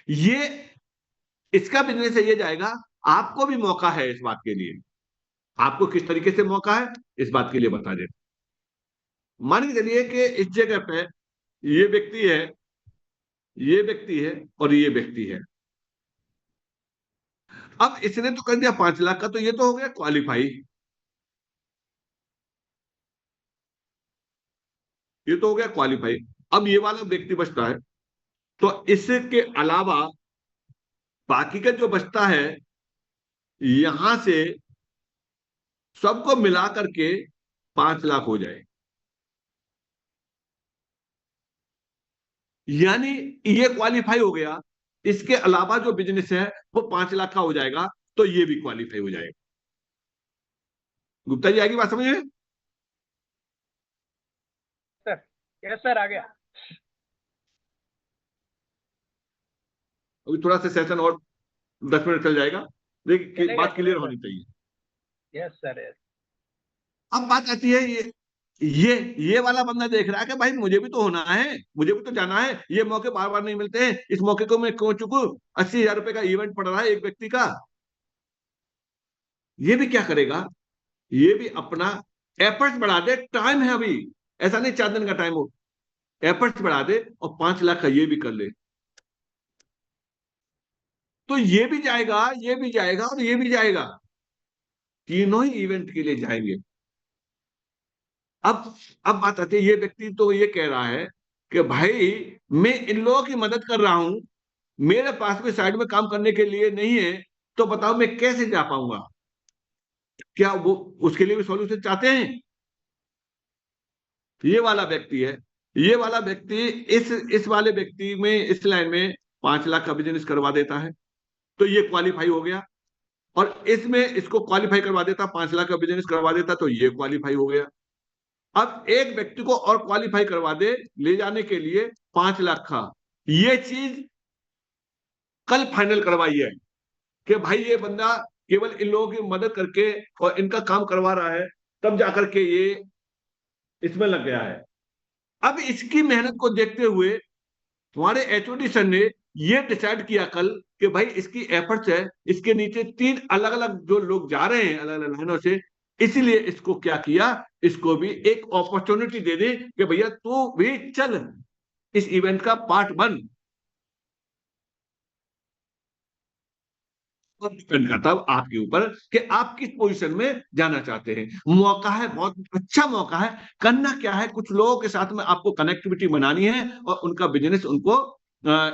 ये इसका बिजनेस है, ये जाएगा। आपको भी मौका है इस बात के लिए। आपको किस तरीके से मौका है इस बात के लिए बता दें। मान के चलिए कि इस जगह पे ये व्यक्ति है, ये व्यक्ति है और ये व्यक्ति है। अब इसने तो कर दिया 5 लाख का, तो ये तो हो गया क्वालिफाई, ये तो हो गया क्वालिफाई। अब ये वाला व्यक्ति बचता है, तो इसके अलावा बाकी का जो बचता है, यहां से सबको मिला करके 5 लाख हो जाए, यानी ये क्वालिफाई हो गया। इसके अलावा जो बिजनेस है वो 5 लाख का हो जाएगा, तो ये भी क्वालिफाई हो जाएगा। गुप्ता जी, आएगी बात समझ में? सर यस सर, आ गया। अभी थोड़ा सा सेशन और 10 मिनट चल जाएगा, लेकिन चलेगा, बात क्लियर चलेगा। होनी चाहिए। Yes sir, yes. अब बात आती है, ये वाला बंदा देख रहा है कि भाई मुझे भी तो होना है, मुझे भी तो जाना है, ये मौके बार बार नहीं मिलते हैं, इस मौके को मैं क्यों चूकूं? 80,000 रुपए का इवेंट पड़ रहा है एक व्यक्ति का। ये भी क्या करेगा? ये भी अपना एफर्ट्स बढ़ा दे, टाइम है अभी, ऐसा नहीं 4 दिन का टाइम हो, एफर्ट्स बढ़ा दे और 5 लाख का ये भी कर ले, तो ये भी जाएगा, ये भी जाएगा और ये भी जाएगा, तीनों ही इवेंट के लिए जाएंगे। अब बात आती है, ये व्यक्ति तो ये कह रहा है कि भाई मैं इन लोगों की मदद कर रहा हूं, मेरे पास भी साइड में काम करने के लिए नहीं है, तो बताओ मैं कैसे जा पाऊंगा? क्या वो उसके लिए भी सॉल्यूशन चाहते हैं? ये वाला व्यक्ति है, ये वाला व्यक्ति इस वाले व्यक्ति में, इस लाइन में 5 लाख का बिजनेस करवा देता है, तो ये क्वालिफाई हो गया। और इसमें इसको क्वालिफाई करवा देता, 5 लाख का बिजनेस करवा देता, तो ये क्वालिफाई हो गया। अब एक व्यक्ति को और क्वालिफाई करवा दे ले जाने के लिए 5 लाख का, ये चीज कल फाइनल करवाई है कि भाई ये बंदा केवल इन लोगों की मदद करके और इनका काम करवा रहा है, तब जाकर के ये इसमें लग गया है। अब इसकी मेहनत को देखते हुए हमारे एचओडी सर ने ये डिसाइड किया कल कि भाई इसकी एफर्ट्स है, इसके नीचे 3 अलग अलग जो लोग जा रहे हैं अलग अलग लाइनों से, इसीलिए इसको क्या किया, इसको भी एक अपॉर्चुनिटी दे दे कि भैया तू भी चल इस इवेंट का पार्ट बन। डिपेंड करता है आपके ऊपर कि आप किस पोजीशन में जाना चाहते हैं। मौका है, बहुत अच्छा मौका है। करना क्या है, कुछ लोगों के साथ में आपको कनेक्टिविटी बनानी है और उनका बिजनेस उनको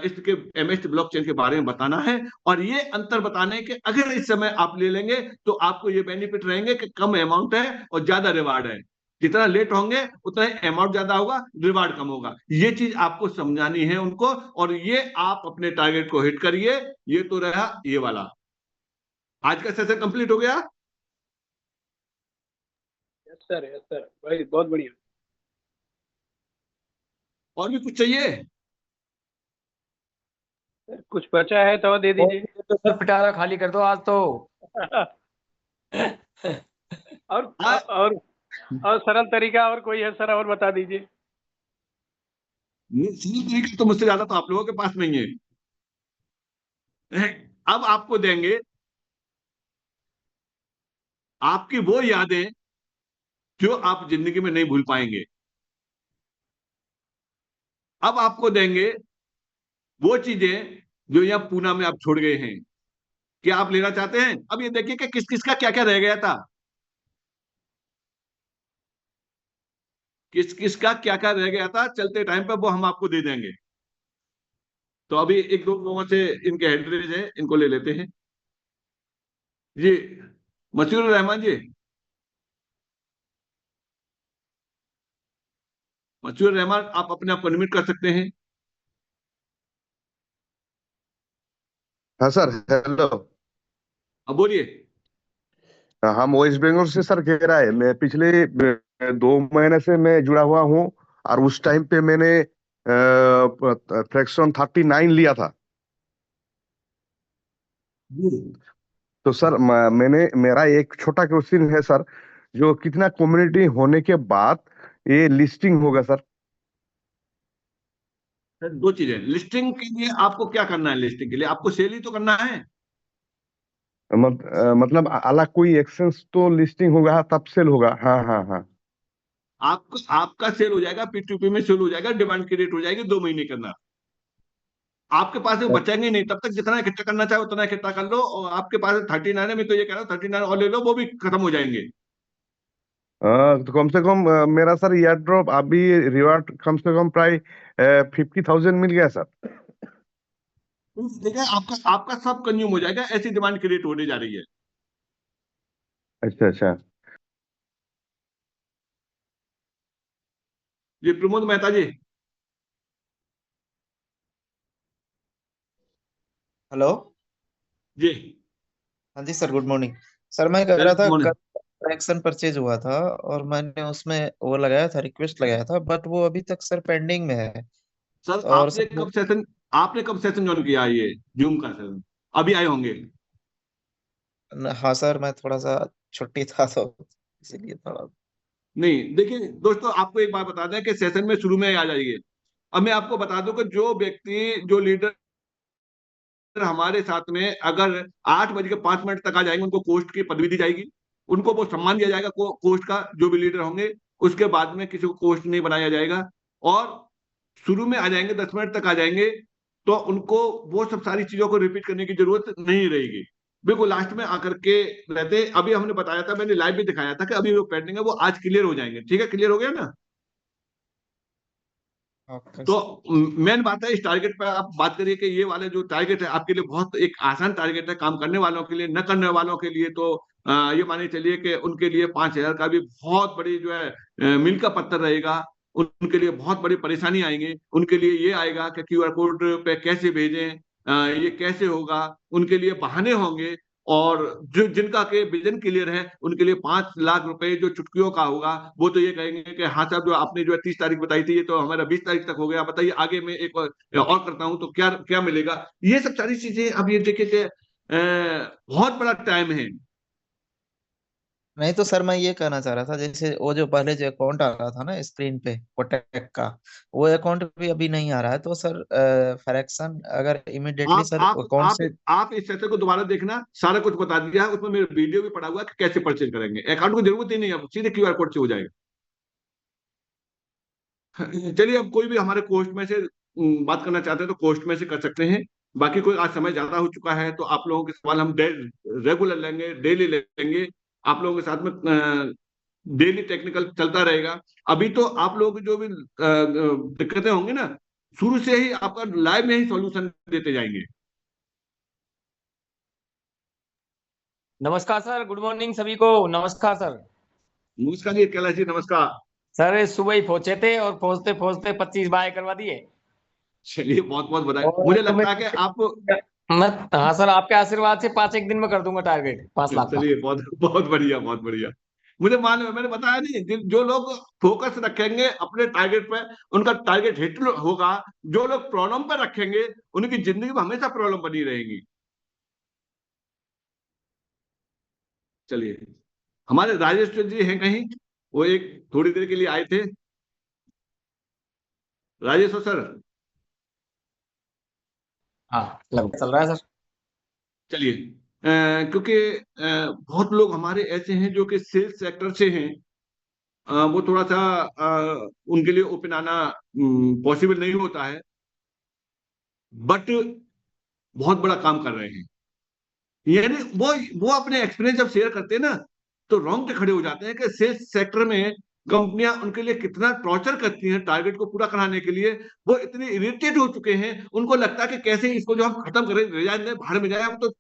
इसके एमएस ब्लॉकचेन के बारे में बताना है, और ये अंतर बताने के अगर इस समय आप ले लेंगे तो आपको ये बेनिफिट रहेंगे कि कम अमाउंट है और ज्यादा रिवार्ड है। जितना लेट होंगे उतना ही अमाउंट ज्यादा होगा, रिवार्ड कम होगा। ये चीज आपको समझानी है उनको, और ये आप अपने टारगेट को हिट करिए। ये तो रहा ये वाला। आज का सेशन कंप्लीट हो गया। यस सर, यस सर, भाई बहुत बढ़िया। और भी कुछ चाहिए? कुछ बचा है तो दे दीजिए। तो सर पिटारा खाली कर दो आज तो। और सरल तरीका और कोई है सर, और बता दीजिए। सरल तरीका तो मुझसे ज्यादा तो आप लोगों के पास नहीं है। अब आपको देंगे आपकी वो यादें जो आप जिंदगी में नहीं भूल पाएंगे। अब आपको देंगे वो चीजें जो यहाँ पूना में आप छोड़ गए हैं। क्या आप लेना चाहते हैं? अब ये देखिए कि किस किस का क्या क्या रह गया था, किस किस का क्या क्या रह गया था, चलते टाइम पर वो हम आपको दे देंगे। तो अभी एक दो लोगों से इनके हेडरेज है, इनको ले लेते हैं जी। मशीरुर रहमान जी, मशीरुर रहमान, आप अपने आप को अनम्यूट कर सकते हैं। हाँ सर, हेलो। अब बोलिए। हम वेस्ट बंगाल से सर कह रहा है, मैं पिछले 2 महीने से मैं जुड़ा हुआ हूँ। और उस टाइम पे मैंने फ्रैक्शन 39 लिया था। तो सर मैंने मेरा एक छोटा क्वेश्चन है सर, जो कितना कम्युनिटी होने के बाद ये लिस्टिंग होगा सर? सर, दो चीजें। लिस्टिंग के लिए आपको क्या करना है? लिस्टिंग के लिए आपको सेल ही तो करना है। मतलब अलग कोई एक्सचेंज तो लिस्टिंग होगा तब सेल होगा? हाँ हाँ हाँ। आपको आपका सेल हो जाएगा, P2P में सेल हो जाएगा, डिमांड क्रिएट हो जाएगी 2 महीने के अंदर। आपके पास वो बचेंगे नहीं, तब तक जितना इकट्ठा करना चाहे उतना इकट्ठा कर लो। और आपके पास 39 है, मैं तो ये कह रहा हूँ 39 और ले लो, वो भी खत्म हो जाएंगे। तो कम से कम मेरा सर ईयर ड्रॉप अभी रिवार्ड कम से कम प्राय 50,000 मिल गया सर। देखिए, आपका आपका सब कंज्यूम हो जाएगा, ऐसी डिमांड क्रिएट होने जा रही है। अच्छा अच्छा। जी प्रमोद मेहता जी। हेलो। जी हाँ जी सर, गुड मॉर्निंग। सर मैं कह वेरी रहा गुड था, कल मॉर्निंग। ट्रैक्शन परचेज हुआ था और मैंने उसमें वो लगाया था, रिक्वेस्ट लगाया था, बट वो अभी तक सर पेंडिंग में है। सर, और सर आपने कब सेशन ज्वाइन किया है, ये जूम का सेशन? अभी आए होंगे। हाँ सर, मैं थोड़ा सा छुट्टी था तो इसीलिए थोड़ा। नहीं, देखिए दोस्तों, आपको एक बात बता दें कि सेशन में शुरू में आ जाइए। अब मैं आपको बता दूं कि जो व्यक्ति, जो लीडर हमारे साथ में अगर 8:05 तक आ जाएंगे, उनको कोस्ट की पदवी दी जाएगी। उनको वो सम्मान दिया जाएगा कोस्ट का, जो भी लीडर होंगे। उसके बाद में किसी को कोस्ट नहीं बनाया जाएगा। और शुरू में आ जाएंगे, 10 मिनट तक आ जाएंगे, तो उनको वो सब सारी चीजों को रिपीट करने की जरूरत नहीं रहेगी। बिल्कुल लास्ट में आकर के रहते। अभी हमने बताया था, मैंने लाइव भी दिखाया था कि अभी वो पेंडिंग है, वो आज क्लियर हो जाएंगे। ठीक है, क्लियर हो गया ना? ओके तो सर। मेन बात है, इस टारगेट पर आप बात करिए कि ये वाले जो टारगेट है आपके लिए बहुत एक आसान टारगेट है। काम करने वालों के लिए, न करने वालों के लिए तो ये मानिए चलिए कि उनके लिए 5,000 का भी बहुत बड़ी जो है मील का पत्थर रहेगा। उनके लिए बहुत बड़ी परेशानी आएंगे। उनके लिए ये आएगा कि QR कोड पे कैसे भेजें, ये कैसे होगा। उनके लिए बहाने होंगे। और जो जिनका के विजन क्लियर है, उनके लिए 5 लाख रुपए जो चुटकियों का होगा, वो तो ये कहेंगे कि हाँ साहब, जो आपने जो है 30 तारीख बताई थी, ये तो हमारा 20 तारीख तक हो गया, बताइए आगे मैं एक और करता हूं तो क्या क्या मिलेगा। ये सब सारी चीजें अब ये देखिए कि बहुत बड़ा टाइम है। नहीं तो सर, मैं ये कहना चाह रहा था, जैसे वो जो पहले जो अकाउंट आ रहा था ना स्क्रीन पे कोटक का, वो अकाउंट भी अभी नहीं आ रहा है। तो सर फ्रैक्शन अगर इमिडिएटली आप सर आप अकाउंट आप से। आप इस सेशन को दोबारा देखना, सारा कुछ बता दिया है उसमें। मेरे वीडियो भी पड़ा हुआ है कि कैसे परचेज करेंगे। अकाउंट की जरूरत ही नहीं है, अब सीधे QR कोड से हो जाएगा। चलिए, अब कोई भी हमारे कोस्ट में से बात करना चाहते हैं तो कोस्ट में से कर सकते हैं। बाकी कोई, आज समय ज्यादा हो चुका है तो आप लोगों के सवाल हम रेगुलर लेंगे, डेली लेंगे। आप लोगों के साथ में डेली टेक्निकल चलता रहेगा। अभी तो आप लोगों की जो भी दिक्कतें होंगी ना, शुरू से ही आपका लाइव में ही सॉल्यूशन देते जाएंगे। नमस्कार सर, गुड मॉर्निंग सभी को। नमस्कार सर। नमस्कार जी, कैलाश जी, नमस्कार। सर सुबह ही पहुंचे थे और पहुंचते पहुंचते 25 बाय करवा दिए। चलिए, बहुत बहुत बधाई। और मुझे तो लगता है कि आप, मैं हाँ सर, आपके आशीर्वाद से 5 एक दिन में कर दूंगा टारगेट 5 लाख का। चलिए, बहुत बहुत बढ़िया, बहुत बढ़िया। मुझे मालूम है, मैंने बताया नहीं, जो लोग फोकस रखेंगे अपने टारगेट पे, उनका टारगेट हिट होगा। जो लोग प्रॉब्लम पर रखेंगे, उनकी जिंदगी में हमेशा प्रॉब्लम बनी रहेगी। चलिए, हमारे राजेश जी हैं कहीं? वो एक थोड़ी देर के लिए आए थे। राजेश सर। हाँ, लगभग चल रहा है सर। चलिए, क्योंकि बहुत लोग हमारे ऐसे हैं जो कि सेल्स सेक्टर से हैं। वो थोड़ा सा उनके लिए ओपन आना पॉसिबल नहीं होता है, बट बहुत बड़ा काम कर रहे हैं। यानी वो अपने एक्सपीरियंस जब शेयर करते हैं ना, तो रोंगटे खड़े हो जाते हैं कि सेल्स सेक्टर में कंपनियां उनके लिए कितना टॉर्चर करती हैं टारगेट को पूरा कराने के लिए। वो इतने इरिटेट हो चुके हैं, उनको लगता है कि कैसे इसको जो हम खत्म करें, रिजाइन दें, बाहर में जाए, हम तो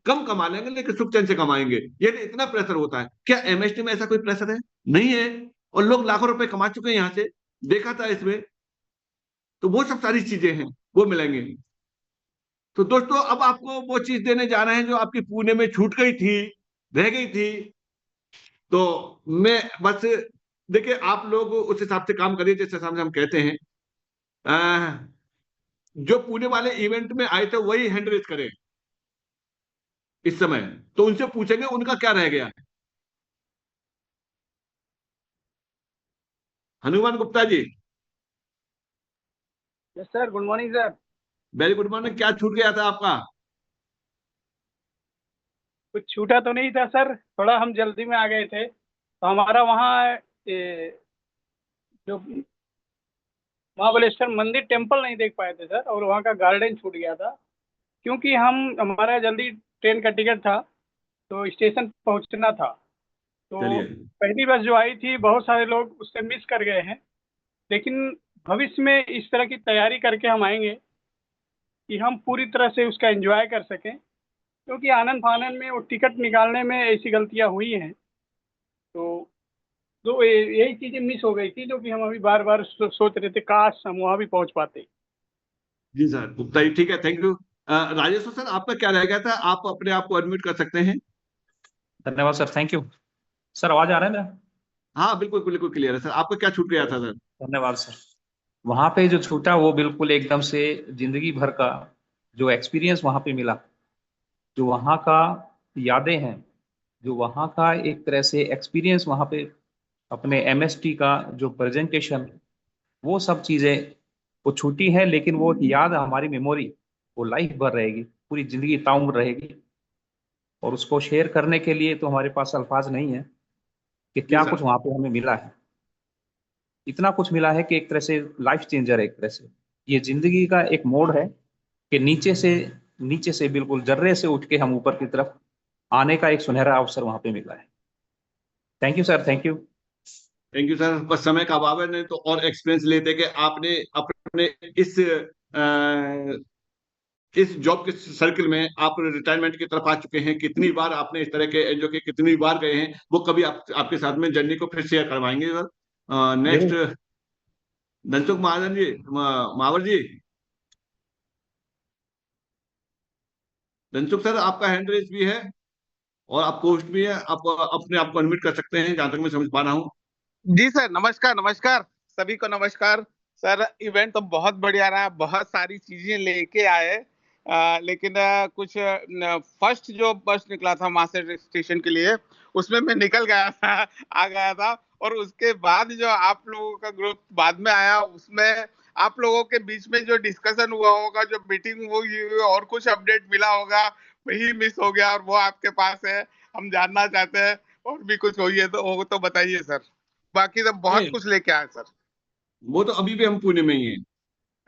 कम कमा लेंगे लेकिन सुख चैन से कमाएंगे, ये इतना प्रेशर होता है। क्या एमएसटी में ऐसा कोई प्रेशर है? नहीं है। और लोग लाखों रुपए कमा चुके हैं यहाँ से, देखा था इसमें। तो वो सब सारी चीजें हैं, वो मिलेंगे। तो दोस्तों अब आपको वो चीज देने जा रहे हैं जो आपकी पुणे में छूट गई थी, रह गई थी। तो मैं बस, देखिए आप लोग उस हिसाब से काम करिए जिस हिसाब से हम कहते हैं। अ, जो पुणे वाले इवेंट में आए थे वही हैंड रेज करें इस समय, तो उनसे पूछेंगे उनका क्या रह गया है। Hanuman Gupta ji, yes sir, good morning sir. Very good morning. क्या छूट गया था आपका? कुछ छूटा तो नहीं था सर, थोड़ा हम जल्दी में आ गए थे, तो हमारा वहाँ जो महाबलेश्वर मंदिर टेम्पल नहीं देख पाए थे सर, और वहाँ का गार्डन छूट गया था, क्योंकि हमारा जल्दी ट्रेन का टिकट था, तो स्टेशन पहुँचना था। तो चलिए, पहली बस जो आई थी, बहुत सारे लोग उससे मिस कर गए हैं, लेकिन भविष्य में इस तरह की तैयारी करके हम आएंगे कि हम पूरी तरह से उसका एंजॉय कर सकें, क्योंकि आनंद फानन में वो टिकट निकालने में ऐसी गलतियां हुई हैं। तो यही चीज़ें मिस हो गई थी, जो कि हम अभी बार बार सोच रहे थे, काश हम वहाँ भी पहुँच पाते। जी सर, गुप्ता जी ठीक है, थैंक यू। राजेश्वर सर, आपका क्या रह गया था? आप अपने आप को एडमिट कर सकते हैं। धन्यवाद सर, थैंक यू। सर आवाज आ रहा है मेरा? हाँ बिल्कुल बिल्कुल क्लियर है सर। आपका क्या छूट गया था सर? धन्यवाद सर। वहां पे जो छूटा वो बिल्कुल एकदम से जिंदगी भर का जो एक्सपीरियंस वहां पे मिला, जो वहां का यादें हैं, जो वहां का एक तरह से एक्सपीरियंस वहां पे अपने एमएसटी का जो प्रेजेंटेशन, वो सब चीजें वो छूटी है, लेकिन वो याद हमारी मेमोरी वो लाइफ भर रहेगी, पूरी जिंदगी ताउम्र रहेगी। और उसको शेयर करने के लिए तो हमारे पास अल्फाज नहीं है कि जी क्या सर। कुछ वहां पे हमें मिला है। इतना कुछ मिला है कि एक तरह से लाइफ चेंजर है, एक तरह से ये जिंदगी का एक मोड़ है कि नीचे से बिल्कुल जर्रे से उठ के हम ऊपर की तरफ आने का एक सुनहरा अवसर वहां पे मिला है। Thank you sir, thank you. Thank you sir. बस समय का अभाव है, नहीं तो और एक्सपीरियंस लेते कि आपने अपने इस जॉब के सर्कल में आप रिटायरमेंट की तरफ आ चुके हैं। कितनी बार आपने इस तरह के एनजीओ के कितनी बार गए हैं, वो कभी आपके साथ में जर्नी को फिर शेयर करवाएंगे सर। नेक्स्ट धनसुख महाजन जी, मावर जी। धनसुख सर, आपका हैंड रेस भी है और आप पोस्ट भी है, आप अपने आप को अनम्यूट कर सकते हैं, जहां तक मैं समझ पा रहा हूँ। जी सर, नमस्कार नमस्कार, सभी को नमस्कार। सर इवेंट तो बहुत बढ़िया रहा, बहुत सारी चीजें लेके आए, लेकिन कुछ फर्स्ट जो बस निकला था मास्टर स्टेशन के लिए, उसमें मैं निकल गया था, आ गया था। और उसके बाद जो आप लोगों का ग्रुप बाद में आया, उसमें आप लोगों के बीच में जो डिस्कशन हुआ होगा, जो मीटिंग हुई और कुछ अपडेट मिला होगा, वही मिस हो गया, और वो आपके पास है, हम जानना चाहते हैं। और भी कुछ हुई है तो वो तो बताइए सर। बाकी तो बहुत कुछ लेके आए सर। वो तो अभी भी हम पुणे में ही हैं।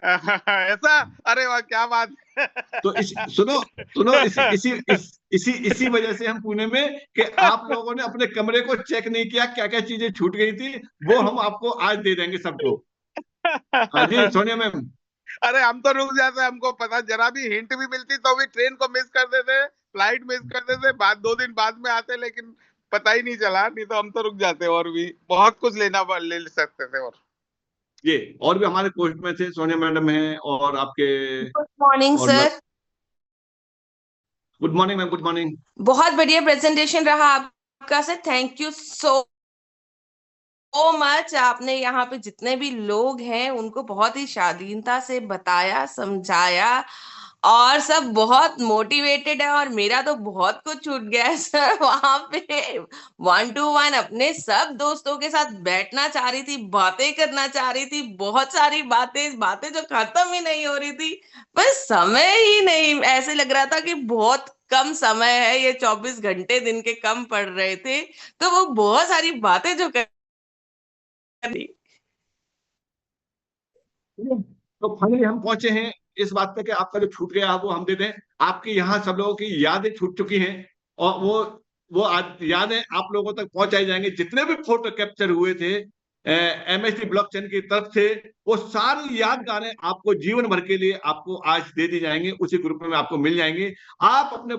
ऐसा? अरे वाह, क्या बात है। तो सुनो सुनो, इसी वजह से हम पुणे में कि आप लोगों ने अपने कमरे को चेक नहीं किया, क्या क्या चीजें छूट गई थी, वो हम आपको आज दे देंगे सबको। हाँ जी सोनिया मैम। अरे हम तो रुक जाते, हमको पता, जरा भी हिंट भी मिलती तो भी ट्रेन को मिस कर देते, फ्लाइट मिस कर देते, बाद 2 दिन बाद में आते, लेकिन पता ही नहीं चला, नहीं तो हम तो रुक जाते और भी बहुत कुछ ले सकते थे। और ये और भी हमारे पोस्ट में थे, सोनिया मैडम है और आपके। Good morning sir. Good morning ma'am, good morning. बहुत बढ़िया प्रेजेंटेशन रहा आपका sir, thank you so much. आपने यहाँ पे जितने भी लोग हैं उनको बहुत ही शालीनता से बताया, समझाया, और सब बहुत मोटिवेटेड है। और मेरा तो बहुत कुछ छूट गया है सर। वहां पे 1-to-1 अपने सब दोस्तों के साथ बैठना चाह रही थी, बातें करना चाह रही थी, बहुत सारी बातें जो खत्म ही नहीं हो रही थी, बस समय ही नहीं, ऐसे लग रहा था कि बहुत कम समय है, ये 24 घंटे दिन के कम पड़ रहे थे, तो वो बहुत सारी बातें जो तो फाइनली हम पहुंचे हैं इस बात पे कि आपका जो छूट गया वो हम दे दें। आपके यहाँ सब लोगों की यादें छूट चुकी हैं, और वो आज यादें आप लोगों तक पहुंचाई जाएंगी। जितने भी फोटो कैप्चर हुए थे MSD ब्लॉकचेन की तरफ से, वो सारी यादगारें आपको जीवन भर के लिए आपको आज दे दी जाएंगे, उसी ग्रुप में आपको मिल जाएंगे। आप अपने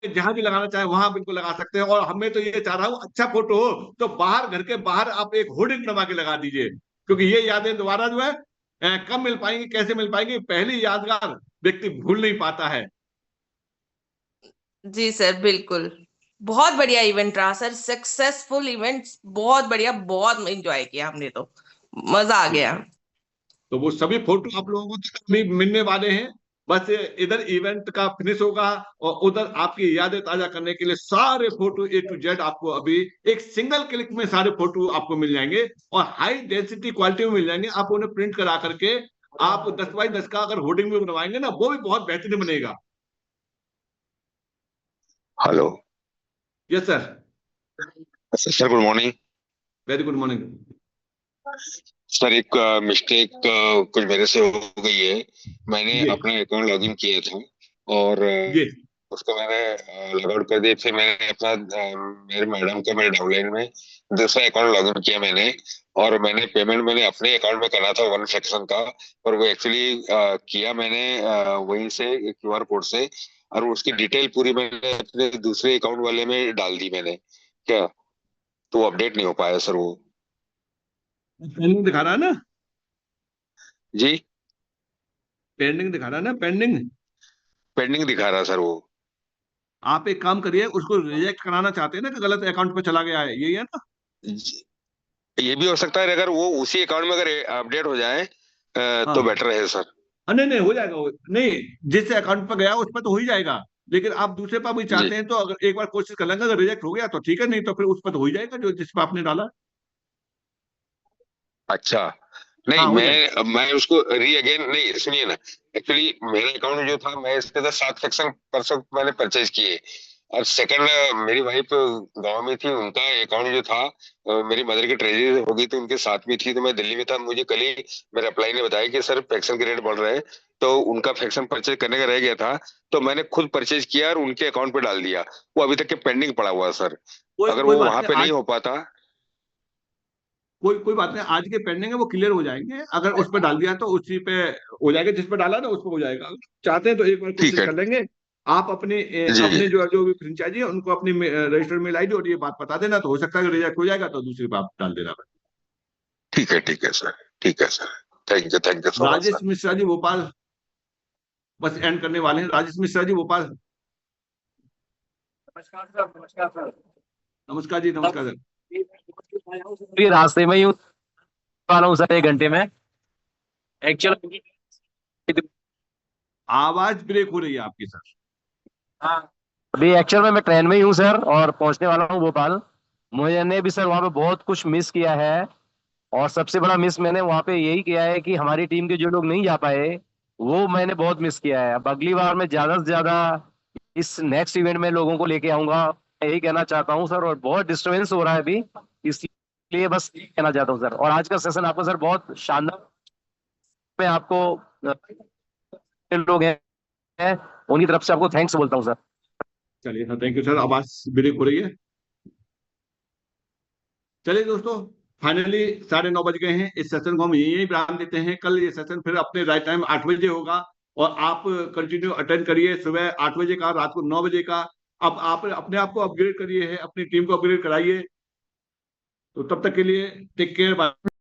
जहां भी लगाना चाहे वहां बिल्कुल लगा सकते हैं। और हमें तो ये चाह रहा हूं, अच्छा फोटो हो तो बाहर, घर के बाहर आप एक होर्डिंग बनवा के लगा दीजिए, क्योंकि ये यादें दोबारा जो है कब मिल पाएंगी, कैसे मिल पाएंगी, पहली यादगार व्यक्ति भूल नहीं पाता है। जी सर, बिल्कुल। बहुत बढ़िया इवेंट रहा सर, सक्सेसफुल इवेंट, बहुत बढ़िया, बहुत एंजॉय किया हमने, तो मजा आ गया। तो वो सभी फोटो आप लोगों को अभी मिलने वाले हैं। बस इधर इवेंट का फिनिश होगा और उधर आपकी यादें ताजा करने के लिए सारे फोटो A to Z आपको अभी एक सिंगल क्लिक में सारे फोटो आपको मिल जाएंगे और हाई डेंसिटी क्वालिटी में मिल जाएंगे। आप उन्हें प्रिंट करा करके आप 10x10 का अगर होर्डिंग में बनवाएंगे ना, वो भी बहुत बेहतरीन बनेगा। Hello. Yes sir. Sir good morning. Very good morning. Sir एक मिस्टेक कुछ मेरे से हो गई है। मैंने अपना अकाउंट लॉगिन किया था और उसको मैंने लॉग आउट कर दिया। फिर मैंने अपना मेरे मैडम का, मेरे डाउनलाइन में दूसरा अकाउंट लॉगिन किया मैंने, और मैंने पेमेंट मैंने अपने अकाउंट में करना था 1 फ्रैक्शन का, और वो एक्चुअली किया मैंने वहीं से QR कोड से, और उसकी डिटेल पूरी मैंने अपने दूसरे अकाउंट वाले में डाल दी मैंने क्या, तो वो अपडेट नहीं हो पाया सर। वो पेंडिंग दिखा रहा है ना जी? पेंडिंग दिखा रहा है ना? पेंडिंग दिखा रहा सर। वो आप एक काम करिए, उसको रिजेक्ट कराना चाहते हैं ना कि गलत अकाउंट पे चला गया है, यही है ना? ये भी हो सकता है, अगर वो उसी अकाउंट में अगर अपडेट हो जाए तो बेटर है सर। नहीं हो जाएगा। नहीं, जिस अकाउंट पर गया उस पर तो हो ही जाएगा, लेकिन आप दूसरे पर भी चाहते हैं तो अगर एक बार कोशिश कर लेंगे, अगर रिजेक्ट हो गया तो ठीक है, नहीं तो फिर उस पर तो हो ही जाएगा जो जिस पर आपने डाला। अच्छा, नहीं मैं उसको अगेन नहीं, सुनिए ना, एक्चुअली मेरा अकाउंट जो था, मैं इसके 7 फ्रैक्शन परसों मैंने परचेज किए, और सेकंड मेरी वाइफ गांव में थी, उनका अकाउंट जो था मेरी मदर की ट्रेजरी हो गई तो उनके साथ में थी, तो मैं दिल्ली में था। मुझे कल ही मेरे अप्लाई ने बताया कि सर फ्रैक्शन के रेट बढ़ रहे हैं, तो उनका फ्रैक्शन परचेज करने का रह गया था, तो मैंने खुद परचेज किया और उनके अकाउंट पे डाल दिया। वो अभी तक के पेंडिंग पड़ा हुआ सर। अगर वो वहां पे नहीं हो पाता, कोई बात नहीं, आज के पेंडिंग है वो क्लियर हो जाएंगे। अगर उस पर डाल दिया तो उसी पे हो जाएगा, जिस पर डाला ना उस पर हो जाएगा। चाहते हैं तो एक बार कोशिश कर लेंगे। आप अपने जो भी फ्रेंचाइजी है उनको अपनी रजिस्टर्ड मेल ID और ये बात बता देना, तो हो सकता है रिजेक्ट हो जाएगा तो दूसरी बात डाल देना। ठीक है सर, ठीक है sir, thank you so much. Rajesh Mishra ji Bhopal, बस एंड करने वाले हैं। राजेश मिश्रा जी भोपाल। नमस्कार सर। नमस्कार सर। नमस्कार जी, नमस्कार सर। रास्ते में ही वाला हूँ सर, 1 घंटे में। एक्चुअल आवाज ब्रेक हो रही है आपकी सर। हाँ, अभी एक्चुअल में मैं ट्रेन में ही हूँ सर, और पहुंचने वाला हूँ भोपाल। मैंने भी सर वहाँ पे बहुत कुछ मिस किया है, और सबसे बड़ा मिस मैंने वहाँ पे यही किया है कि हमारी टीम के जो लोग नहीं जा पाए वो मैंने बहुत मिस किया है। अब अगली बार मैं ज्यादा से ज्यादा इस नेक्स्ट इवेंट में लोगों को लेके आऊंगा, यही कहना चाहता हूँ सर। और बहुत डिस्टर्बेंस हो रहा है अभी, इसलिए बस कहना चाहता हूँ सर। और आज का सेशन आपका सर बहुत शानदार, मैं आपको लोग हैं उनकी तरफ से आपको थैंक्स बोलता हूँ सर। चलिए सर, थैंक यू सर। आवाज ब्रेक हो रही है। चलिए दोस्तों, फाइनली 9:30 बज गए हैं। इस सेशन को हम यही विराम देते हैं। कल ये सेशन फिर अपने राइट टाइम 8 बजे होगा, और आप कंटिन्यू अटेंड करिए। सुबह 8 बजे का, रात को 9 बजे का। अब आप अपने आप को अपग्रेड करिए, अपनी टीम को अपग्रेड कराइए। तो तब तक के लिए टेक केयर, बाय।